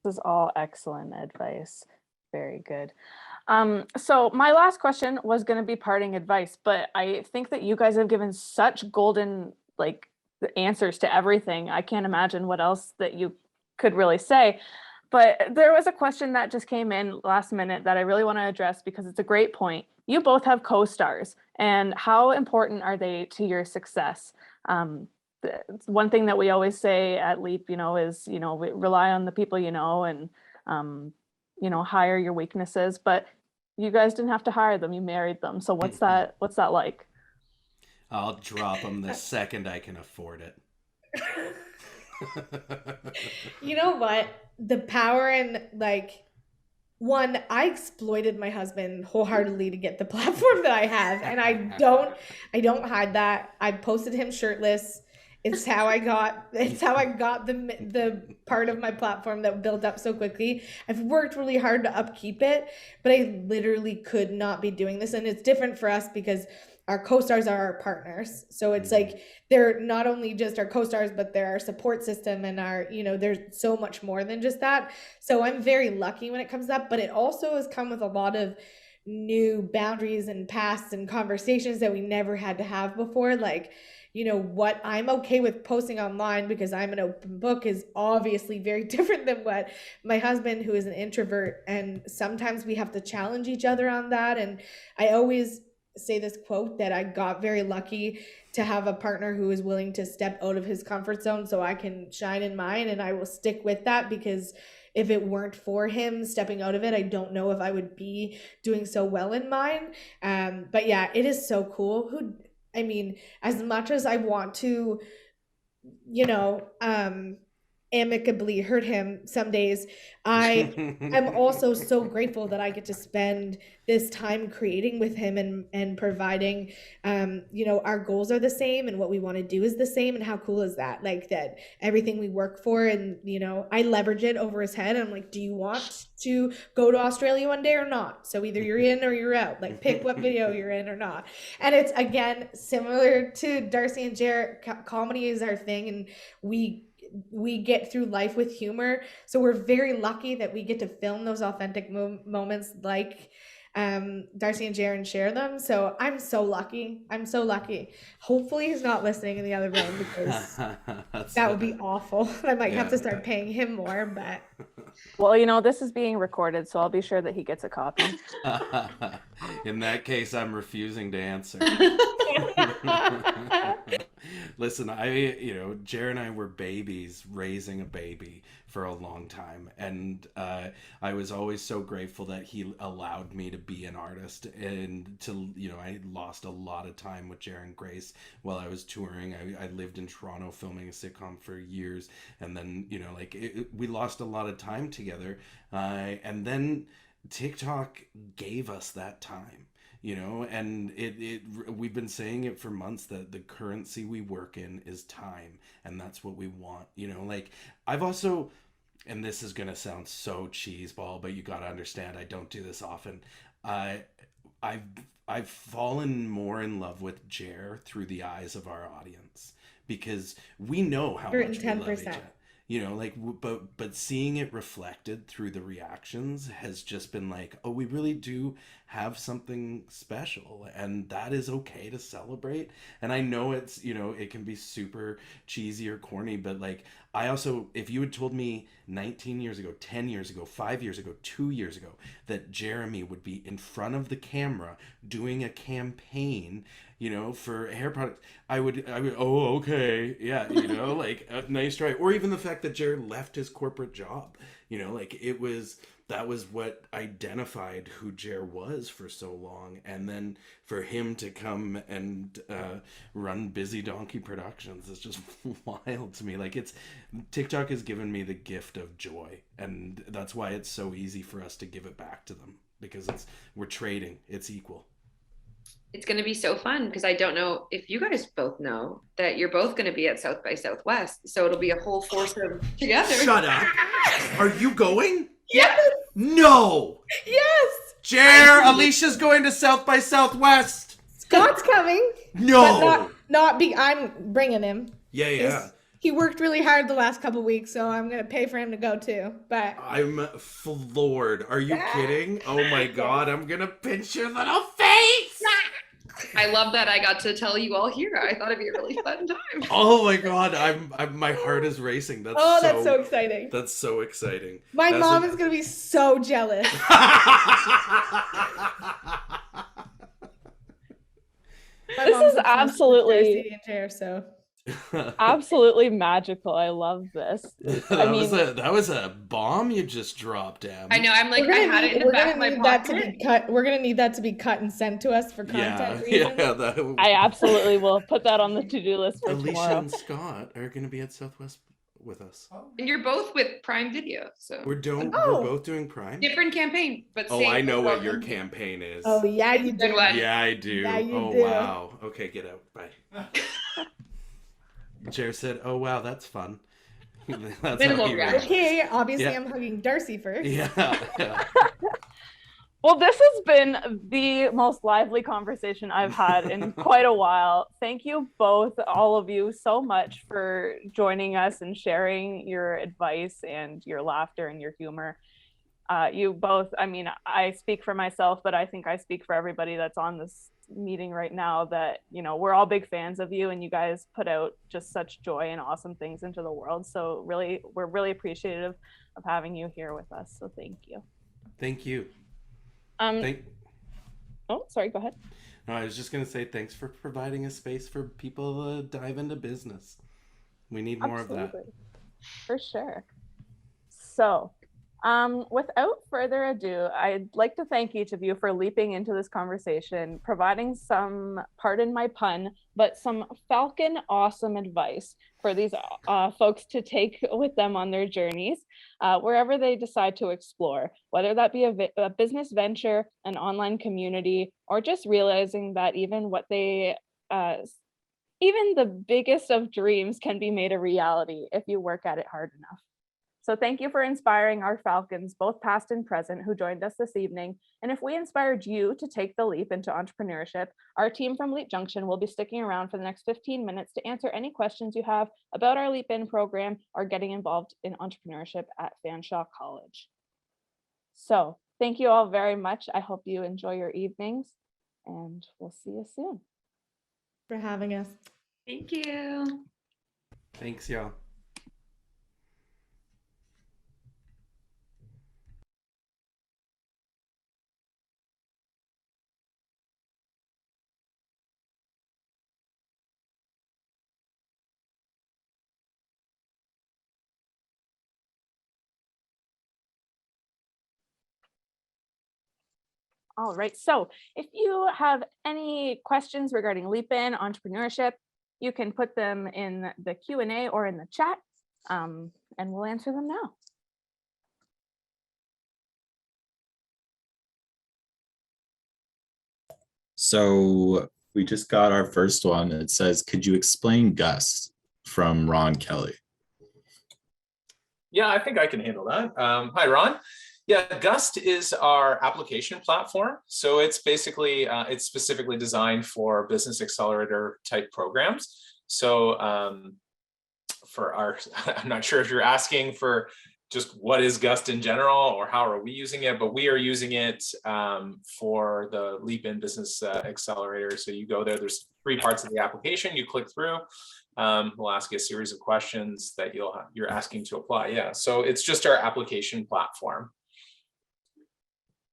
This is all excellent advice. Very good. So my last question was going to be parting advice, but I think that you guys have given such golden answers to everything. I can't imagine what else that you could really say. But there was a question that just came in last minute that I really want to address, because it's a great point. You both have co-stars, and how important are they to your success? One thing that we always say at Leap, is, we rely on the people and, hire your weaknesses. But you guys didn't have to hire them; you married them. So what's that like? I'll drop them the second I can afford it. You know what? The power in one, I exploited my husband wholeheartedly to get the platform that I have, and I don't hide that. I posted him shirtless. It's how I got the part of my platform that built up so quickly. I've worked really hard to upkeep it, but I literally could not be doing this. And it's different for us because our co-stars are our partners. So it's like, they're not only just our co-stars, but they're our support system, and there's so much more than just that. So I'm very lucky when it comes to that, but it also has come with a lot of new boundaries and pasts and conversations that we never had to have before. What I'm okay with posting online because I'm an open book is obviously very different than what my husband, who is an introvert, and sometimes we have to challenge each other on that. And I always say this quote that I got very lucky to have a partner who is willing to step out of his comfort zone so I can shine in mine, and I will stick with that, because if it weren't for him stepping out of it, I don't know if I would be doing so well in mine. But yeah, it is so cool. As much as I want to, amicably hurt him some days, I'm also so grateful that I get to spend this time creating with him and providing, you know, our goals are the same and what we want to do is the same. And how cool is that? Like that everything we work for, and, you know, I leverage it over his head. I'm like, do you want to go to Australia one day or not? So either you're in or you're out, like pick what video you're in or not. And it's, again, similar to Darcy and Jared, comedy is our thing, and we get through life with humor. So we're very lucky that we get to film those authentic moments like Darcy and Jared share them. So I'm so lucky. Hopefully he's not listening in the other room, because that would be awful. I might have to start paying him more, but. Well, you know, this is being recorded, so I'll be sure that he gets a copy. In that case, I'm refusing to answer. Listen, you know, Jared and I were babies raising a baby for a long time. And I was always so grateful that he allowed me to be an artist, and to, you know, I lost a lot of time with Jared and Grace while I was touring. I lived in Toronto filming a sitcom for years. And then, you know, like we lost a lot of time together. And then TikTok gave us that time. You know, and we've been saying it for months that the currency we work in is time, and that's what we want. You know, like I've also, and this is gonna sound so cheeseball, but you gotta understand, I don't do this often. I've fallen more in love with Jer through the eyes of our audience, because we know how much we love each other. You know, like, but seeing it reflected through the reactions has just been like, oh, we really do have something special, and that is okay to celebrate. And I know it's, you know, it can be super cheesy or corny, but like, I also, if you had told me 19 years ago, 10 years ago, 5 years ago, 2 years ago, that Jeremy would be in front of the camera doing a campaign, you know, for hair products, I would, oh, okay, yeah, you know, like, nice try. Or even the fact that Jared left his corporate job, you know, like that was what identified who Jared was for so long. And then for him to come and run Busy Donkey Productions is just wild to me. Like, TikTok has given me the gift of joy, and that's why it's so easy for us to give it back to them, because we're trading, it's equal. It's going to be so fun, because I don't know if you guys both know that you're both going to be at South by Southwest. So it'll be a whole foursome together. Shut up. Are you going? Yes. No. Yes. Jer, Alicia's going to South by Southwest. Scott's coming. No. But I'm bringing him. Yeah. He worked really hard the last couple weeks, so I'm going to pay for him to go too. But I'm floored. Are you kidding? Oh my God, I'm going to pinch your little face. I love that I got to tell you all here. I thought it'd be a really fun time. Oh my God, my heart is racing. That's so exciting. That's so exciting. My mom is going to be so jealous. This is absolutely absolutely magical. I love this. That was a bomb you just dropped, Em. I know. I'm like, I had it in the back of my pocket. We're gonna need that to be cut and sent to us for content reasons. Yeah, I absolutely will put that on the to-do list for Alicia tomorrow. and Scott are gonna be at Southwest with us. And you're both with Prime Video, so we're both doing Prime. Different campaign, but oh, same I know what program. your campaign is. Oh yeah, you do. Yeah, I do. Yeah, you oh do. Wow. Okay, get out. Bye. Jer said, "Oh wow, that's fun." That's Minimal reaction. Okay, obviously I'm hugging Darcy first. Yeah. Well, this has been the most lively conversation I've had in quite a while. Thank you both, all of you, so much for joining us and sharing your advice and your laughter and your humor. You both, I mean, I speak for myself, but I think I speak for everybody that's on this meeting right now, that, you know, we're all big fans of you, and you guys put out just such joy and awesome things into the world. So really, we're really appreciative of having you here with us. So thank you. Thank you. Oh, sorry, go ahead. No, I was just going to say thanks for providing a space for people to dive into business. We need more of that. For sure. So Without further ado, I'd like to thank each of you for leaping into this conversation, providing some, pardon my pun, but some falcon awesome advice for these folks to take with them on their journeys, wherever they decide to explore, whether that be a business venture, an online community, or just realizing that even the biggest of dreams can be made a reality if you work at it hard enough. So thank you for inspiring our Falcons, both past and present, who joined us this evening. And if we inspired you to take the leap into entrepreneurship, our team from Leap Junction will be sticking around for the next 15 minutes to answer any questions you have about our LeapIN program or getting involved in entrepreneurship at Fanshawe College. So thank you all very much. I hope you enjoy your evenings, and we'll see you soon. For having us. Thank you. Thanks, y'all. All right, so if you have any questions regarding LeapIN entrepreneurship, you can put them in the Q&A or in the chat, and we'll answer them now. So we just got our first one. It says, could you explain Gus, from Ron Kelly? Yeah, I think I can handle that. Hi, Ron. Yeah, Gust is our application platform. So it's basically, it's specifically designed for business accelerator type programs. So for our, I'm not sure if you're asking for just what is Gust in general or how are we using it, but we are using it for the LeapIN Business Accelerator. So you go there, there's 3 parts of the application, you click through. We'll ask you a series of questions that you're asking to apply. Yeah, so it's just our application platform.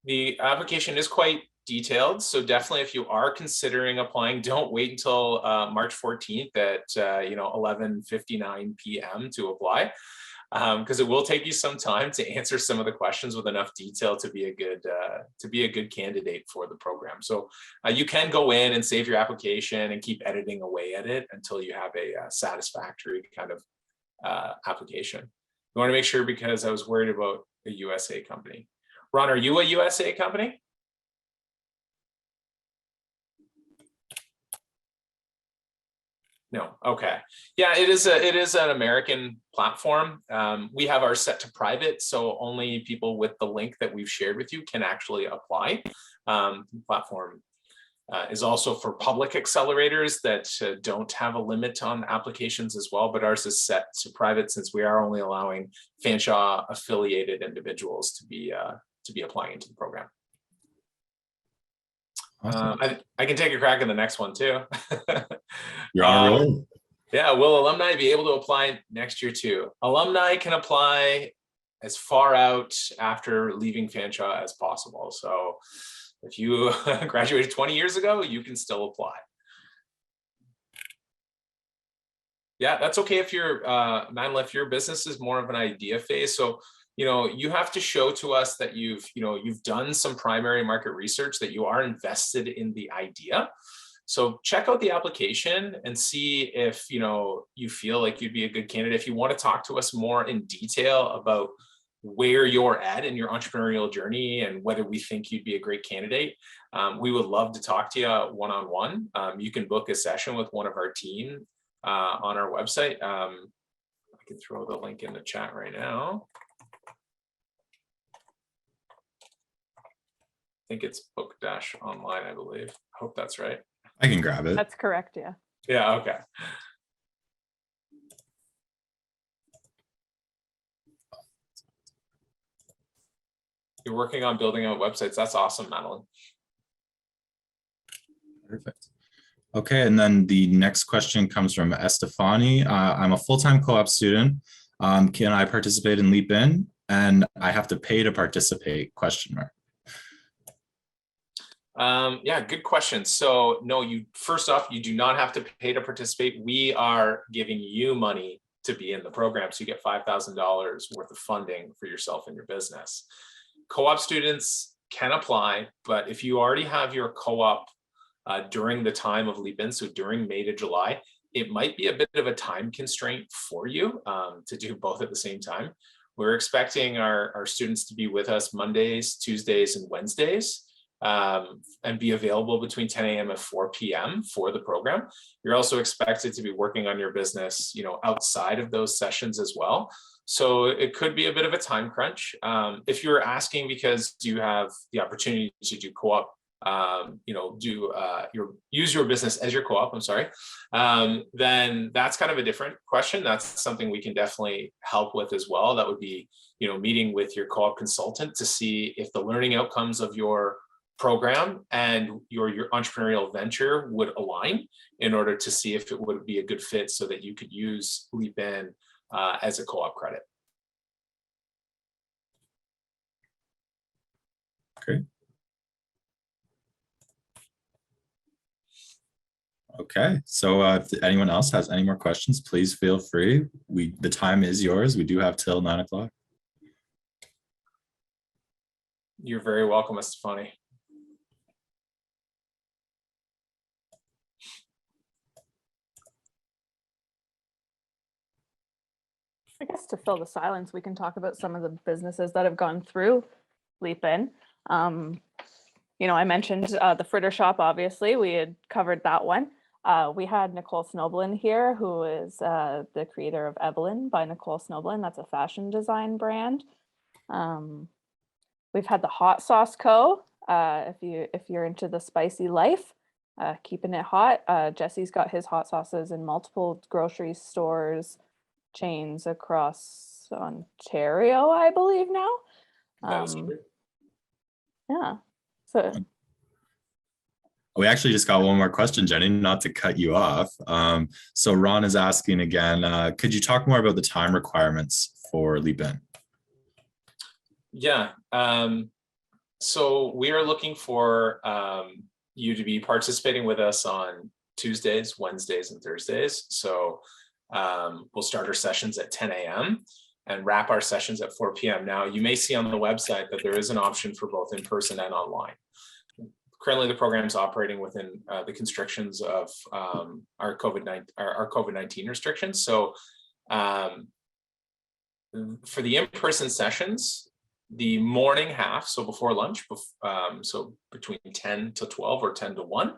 The application is quite detailed, so definitely if you are considering applying, don't wait until March 14th at 11:59 p.m. to apply, because it will take you some time to answer some of the questions with enough detail to be a good candidate for the program. So you can go in and save your application and keep editing away at it until you have a satisfactory kind of application. You want to make sure, because I was worried about a USA company. Ron, are you a USA company? No. Okay. Yeah, it is an American platform. We have ours set to private, so only people with the link that we've shared with you can actually apply. The platform is also for public accelerators that don't have a limit on applications as well, but ours is set to private since we are only allowing Fanshawe affiliated individuals to be applying into the program. Awesome. I can take a crack in the next one too. You're on a roll. Yeah, will alumni be able to apply next year too? Alumni can apply as far out after leaving Fanshawe as possible. So if you graduated 20 years ago, you can still apply. Yeah, that's okay if you're, Madeline, if your business is more of an idea phase. So you have to show to us that you've done some primary market research, that you are invested in the idea. So check out the application and see if you feel like you'd be a good candidate. If you want to talk to us more in detail about where you're at in your entrepreneurial journey and whether we think you'd be a great candidate, we would love to talk to you one-on-one. You can book a session with one of our team on our website. I can throw the link in the chat right now. I think it's book-online, I believe. I hope that's right. I can grab it. That's correct, yeah. Yeah, okay. You're working on building out websites. That's awesome, Madeline. Perfect. Okay, and then the next question comes from Estefani. I'm a full-time co-op student. Can I participate in LeapIN? And I have to pay to participate, ? Yeah, good question. So no, first off, you do not have to pay to participate. We are giving you money to be in the program. So you get $5,000 worth of funding for yourself and your business. Co-op students can apply, but if you already have your co-op during the time of LeapIN, so during May to July, it might be a bit of a time constraint for you to do both at the same time. We're expecting our students to be with us Mondays, Tuesdays, and Wednesdays, and be available between 10 a.m. and 4 p.m. for the program. You're also expected to be working on your business, outside of those sessions as well. So it could be a bit of a time crunch. If you're asking because you have the opportunity to do co-op, use your business as your co-op, then that's kind of a different question. That's something we can definitely help with as well. That would be, meeting with your co-op consultant to see if the learning outcomes of your program and your entrepreneurial venture would align, in order to see if it would be a good fit so that you could use LeapIN as a co-op credit. Great. Okay, so if anyone else has any more questions, please feel free. The time is yours. We do have till 9 o'clock. You're very welcome, Estefani. I guess to fill the silence, we can talk about some of the businesses that have gone through LeapIN. I mentioned the Fritter Shop, obviously, we had covered that one. We had Nicole Snoblin here, who is the creator of Evelyn by Nicole Snoblin. That's a fashion design brand. We've had the Hot Sauce Co. If you're into the spicy life, keeping it hot. Jesse's got his hot sauces in multiple grocery stores chains across Ontario, I believe now. Yeah. So we actually just got one more question, Jenny, not to cut you off. So Ron is asking again, could you talk more about the time requirements for LeapIN? Yeah. So we are looking for you to be participating with us on Tuesdays, Wednesdays, and Thursdays. So we'll start our sessions at 10 a.m. and wrap our sessions at 4 p.m. Now, you may see on the website that there is an option for both in person and online. Currently, the program is operating within the constrictions of our COVID-19 restrictions. So for the in-person sessions, the morning half, so before lunch, so between 10 to 12 or 10 to 1,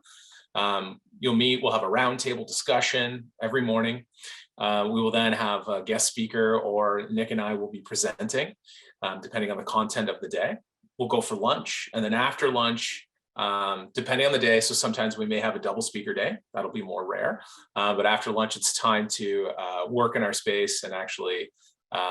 we'll have a roundtable discussion every morning. We will then have a guest speaker, or Nick and I will be presenting, depending on the content of the day. We'll go for lunch, and then after lunch, depending on the day, so sometimes we may have a double speaker day. That'll be more rare. But after lunch, it's time to work in our space and actually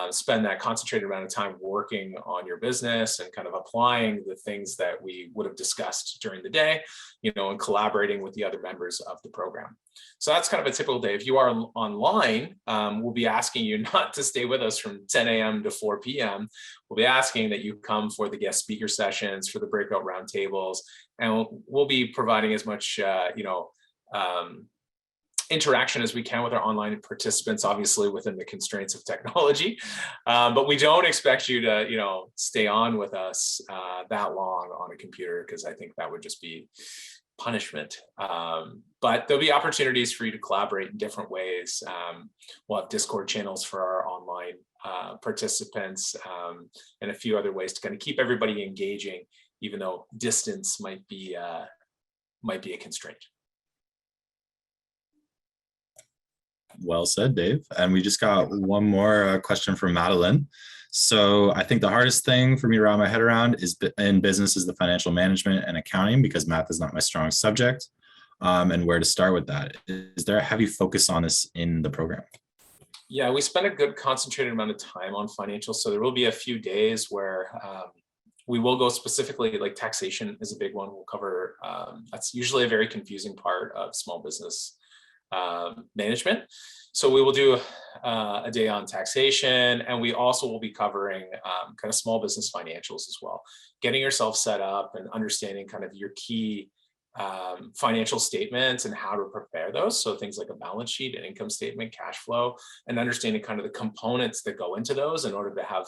spend that concentrated amount of time working on your business and kind of applying the things that we would have discussed during the day, and collaborating with the other members of the program. So that's kind of a typical day. If you are online, we'll be asking you not to stay with us from 10 a.m. to 4 p.m. We'll be asking that you come for the guest speaker sessions, for the breakout roundtables, and we'll be providing as much, interaction as we can with our online participants, obviously within the constraints of technology. But we don't expect you to, stay on with us that long on a computer, because I think that would just be punishment. But there'll be opportunities for you to collaborate in different ways. We'll have Discord channels for our online participants, and a few other ways to kind of keep everybody engaging, even though distance might be a constraint. Well said, Dave. And we just got one more question from Madeline. So I think the hardest thing for me to wrap my head around in business is the financial management and accounting, because math is not my strong subject, and where to start with that. Is there a heavy focus on this in the program? Yeah, we spend a good concentrated amount of time on financials. So there will be a few days where we will go specifically, like taxation is a big one. We'll cover, that's usually a very confusing part of small business management. So we will do a day on taxation, and we also will be covering kind of small business financials as well, getting yourself set up and understanding kind of your key financial statements and how to prepare those. So things like a balance sheet, an income statement, cash flow, and understanding kind of the components that go into those in order to have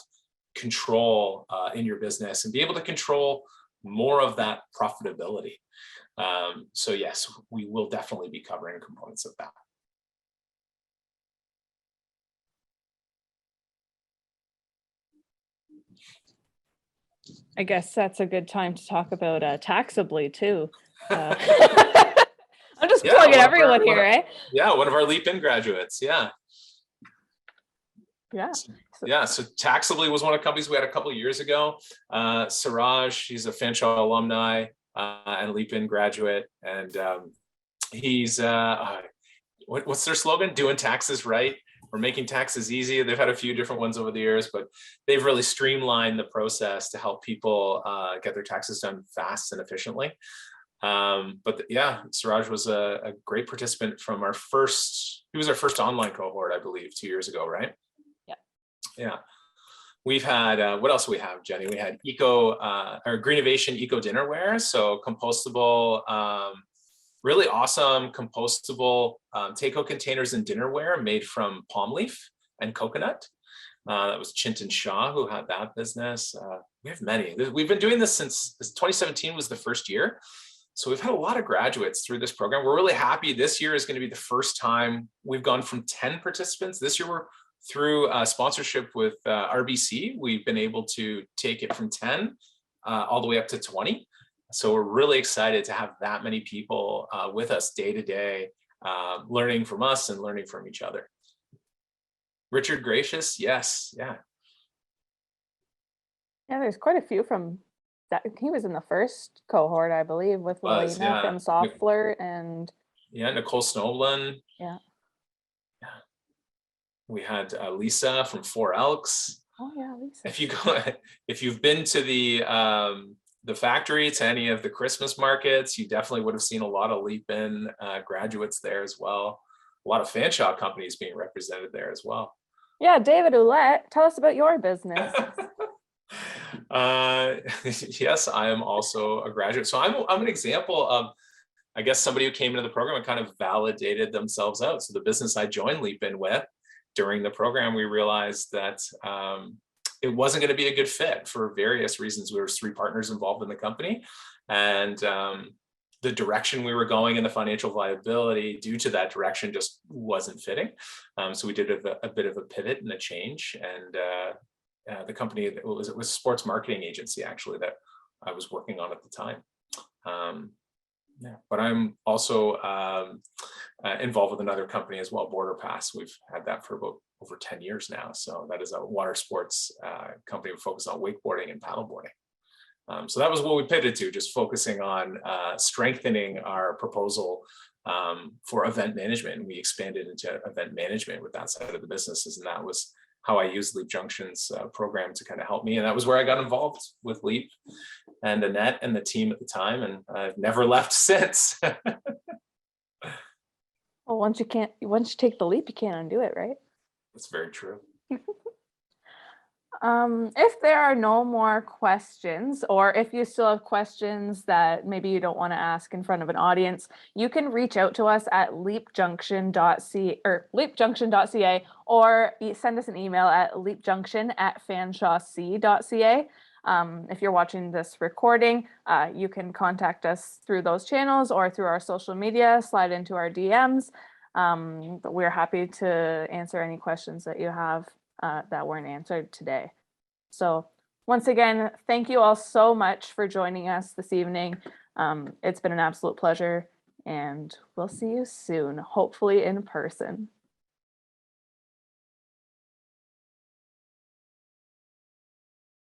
control in your business and be able to control more of that profitability. So yes, we will definitely be covering components of that. I guess that's a good time to talk about taxably too. I'm just plugging everyone here, eh? Yeah, one of our LeapIN graduates. Yeah. Yeah. Yeah, so Taxably was one of the companies we had a couple of years ago. Siraj, he's a Fanshawe alumni and LeapIN graduate, and he's what's their slogan? Doing taxes right. We're making taxes easy. They've had a few different ones over the years, but they've really streamlined the process to help people get their taxes done fast and efficiently. Yeah, Siraj was a great participant from our first. He was our first online cohort, I believe, 2 years ago, right? Yeah, we've had what else do we have, Jenny? We had Greenovation Eco Dinnerware, so compostable, really awesome compostable take-out containers and dinnerware made from palm leaf and coconut. That was Chintan Shah who had that business. We have many. We've been doing this since 2017 was the first year. So we've had a lot of graduates through this program. We're really happy. This year is going to be the first time we've gone from 10 participants. This year we're through sponsorship with RBC. We've been able to take it from 10 all the way up to 20. So we're really excited to have that many people with us day to day, learning from us and learning from each other. Richard Gracious, yes, yeah. Yeah, there's quite a few from that. He was in the first cohort, I believe, with Lena from Soft Flirt and Nicole Snowland. Yeah. We had Lisa from Four Elks. Oh yeah, Lisa. If you've been to the factory, to any of the Christmas markets, you definitely would have seen a lot of LeapIN graduates there as well. A lot of Fanshawe companies being represented there as well. Yeah, David Ouellette, tell us about your business. Yes, I am also a graduate. So I'm an example of, I guess, somebody who came into the program and kind of validated themselves out. So the business I joined LeapIN with, during the program, we realized that it wasn't going to be a good fit for various reasons. We were 3 partners involved in the company, and the direction we were going and the financial viability due to that direction just wasn't fitting. So we did a bit of a pivot and a change. And the company, it was a sports marketing agency actually that I was working on at the time. Yeah, but I'm also involved with another company as well, Border Pass. We've had that for about over 10 years now. So that is a water sports company focused on wakeboarding and paddleboarding. So that was what we pivoted to, just focusing on strengthening our proposal for event management. And we expanded into event management with that side of the businesses. And that was how I used Leap Junction's program to kind of help me. And that was where I got involved with Leap and Annette and the team at the time. And I've never left since. Well, once you take the leap, you can't undo it, right? That's very true. If there are no more questions, or if you still have questions that maybe you don't want to ask in front of an audience, you can reach out to us at leapjunction.ca or send us an email at leapjunction@fanshawec.ca. If you're watching this recording, you can contact us through those channels or through our social media, slide into our DMs. But we're happy to answer any questions that you have that weren't answered today. So once again, thank you all so much for joining us this evening. It's been an absolute pleasure, and we'll see you soon, hopefully in person.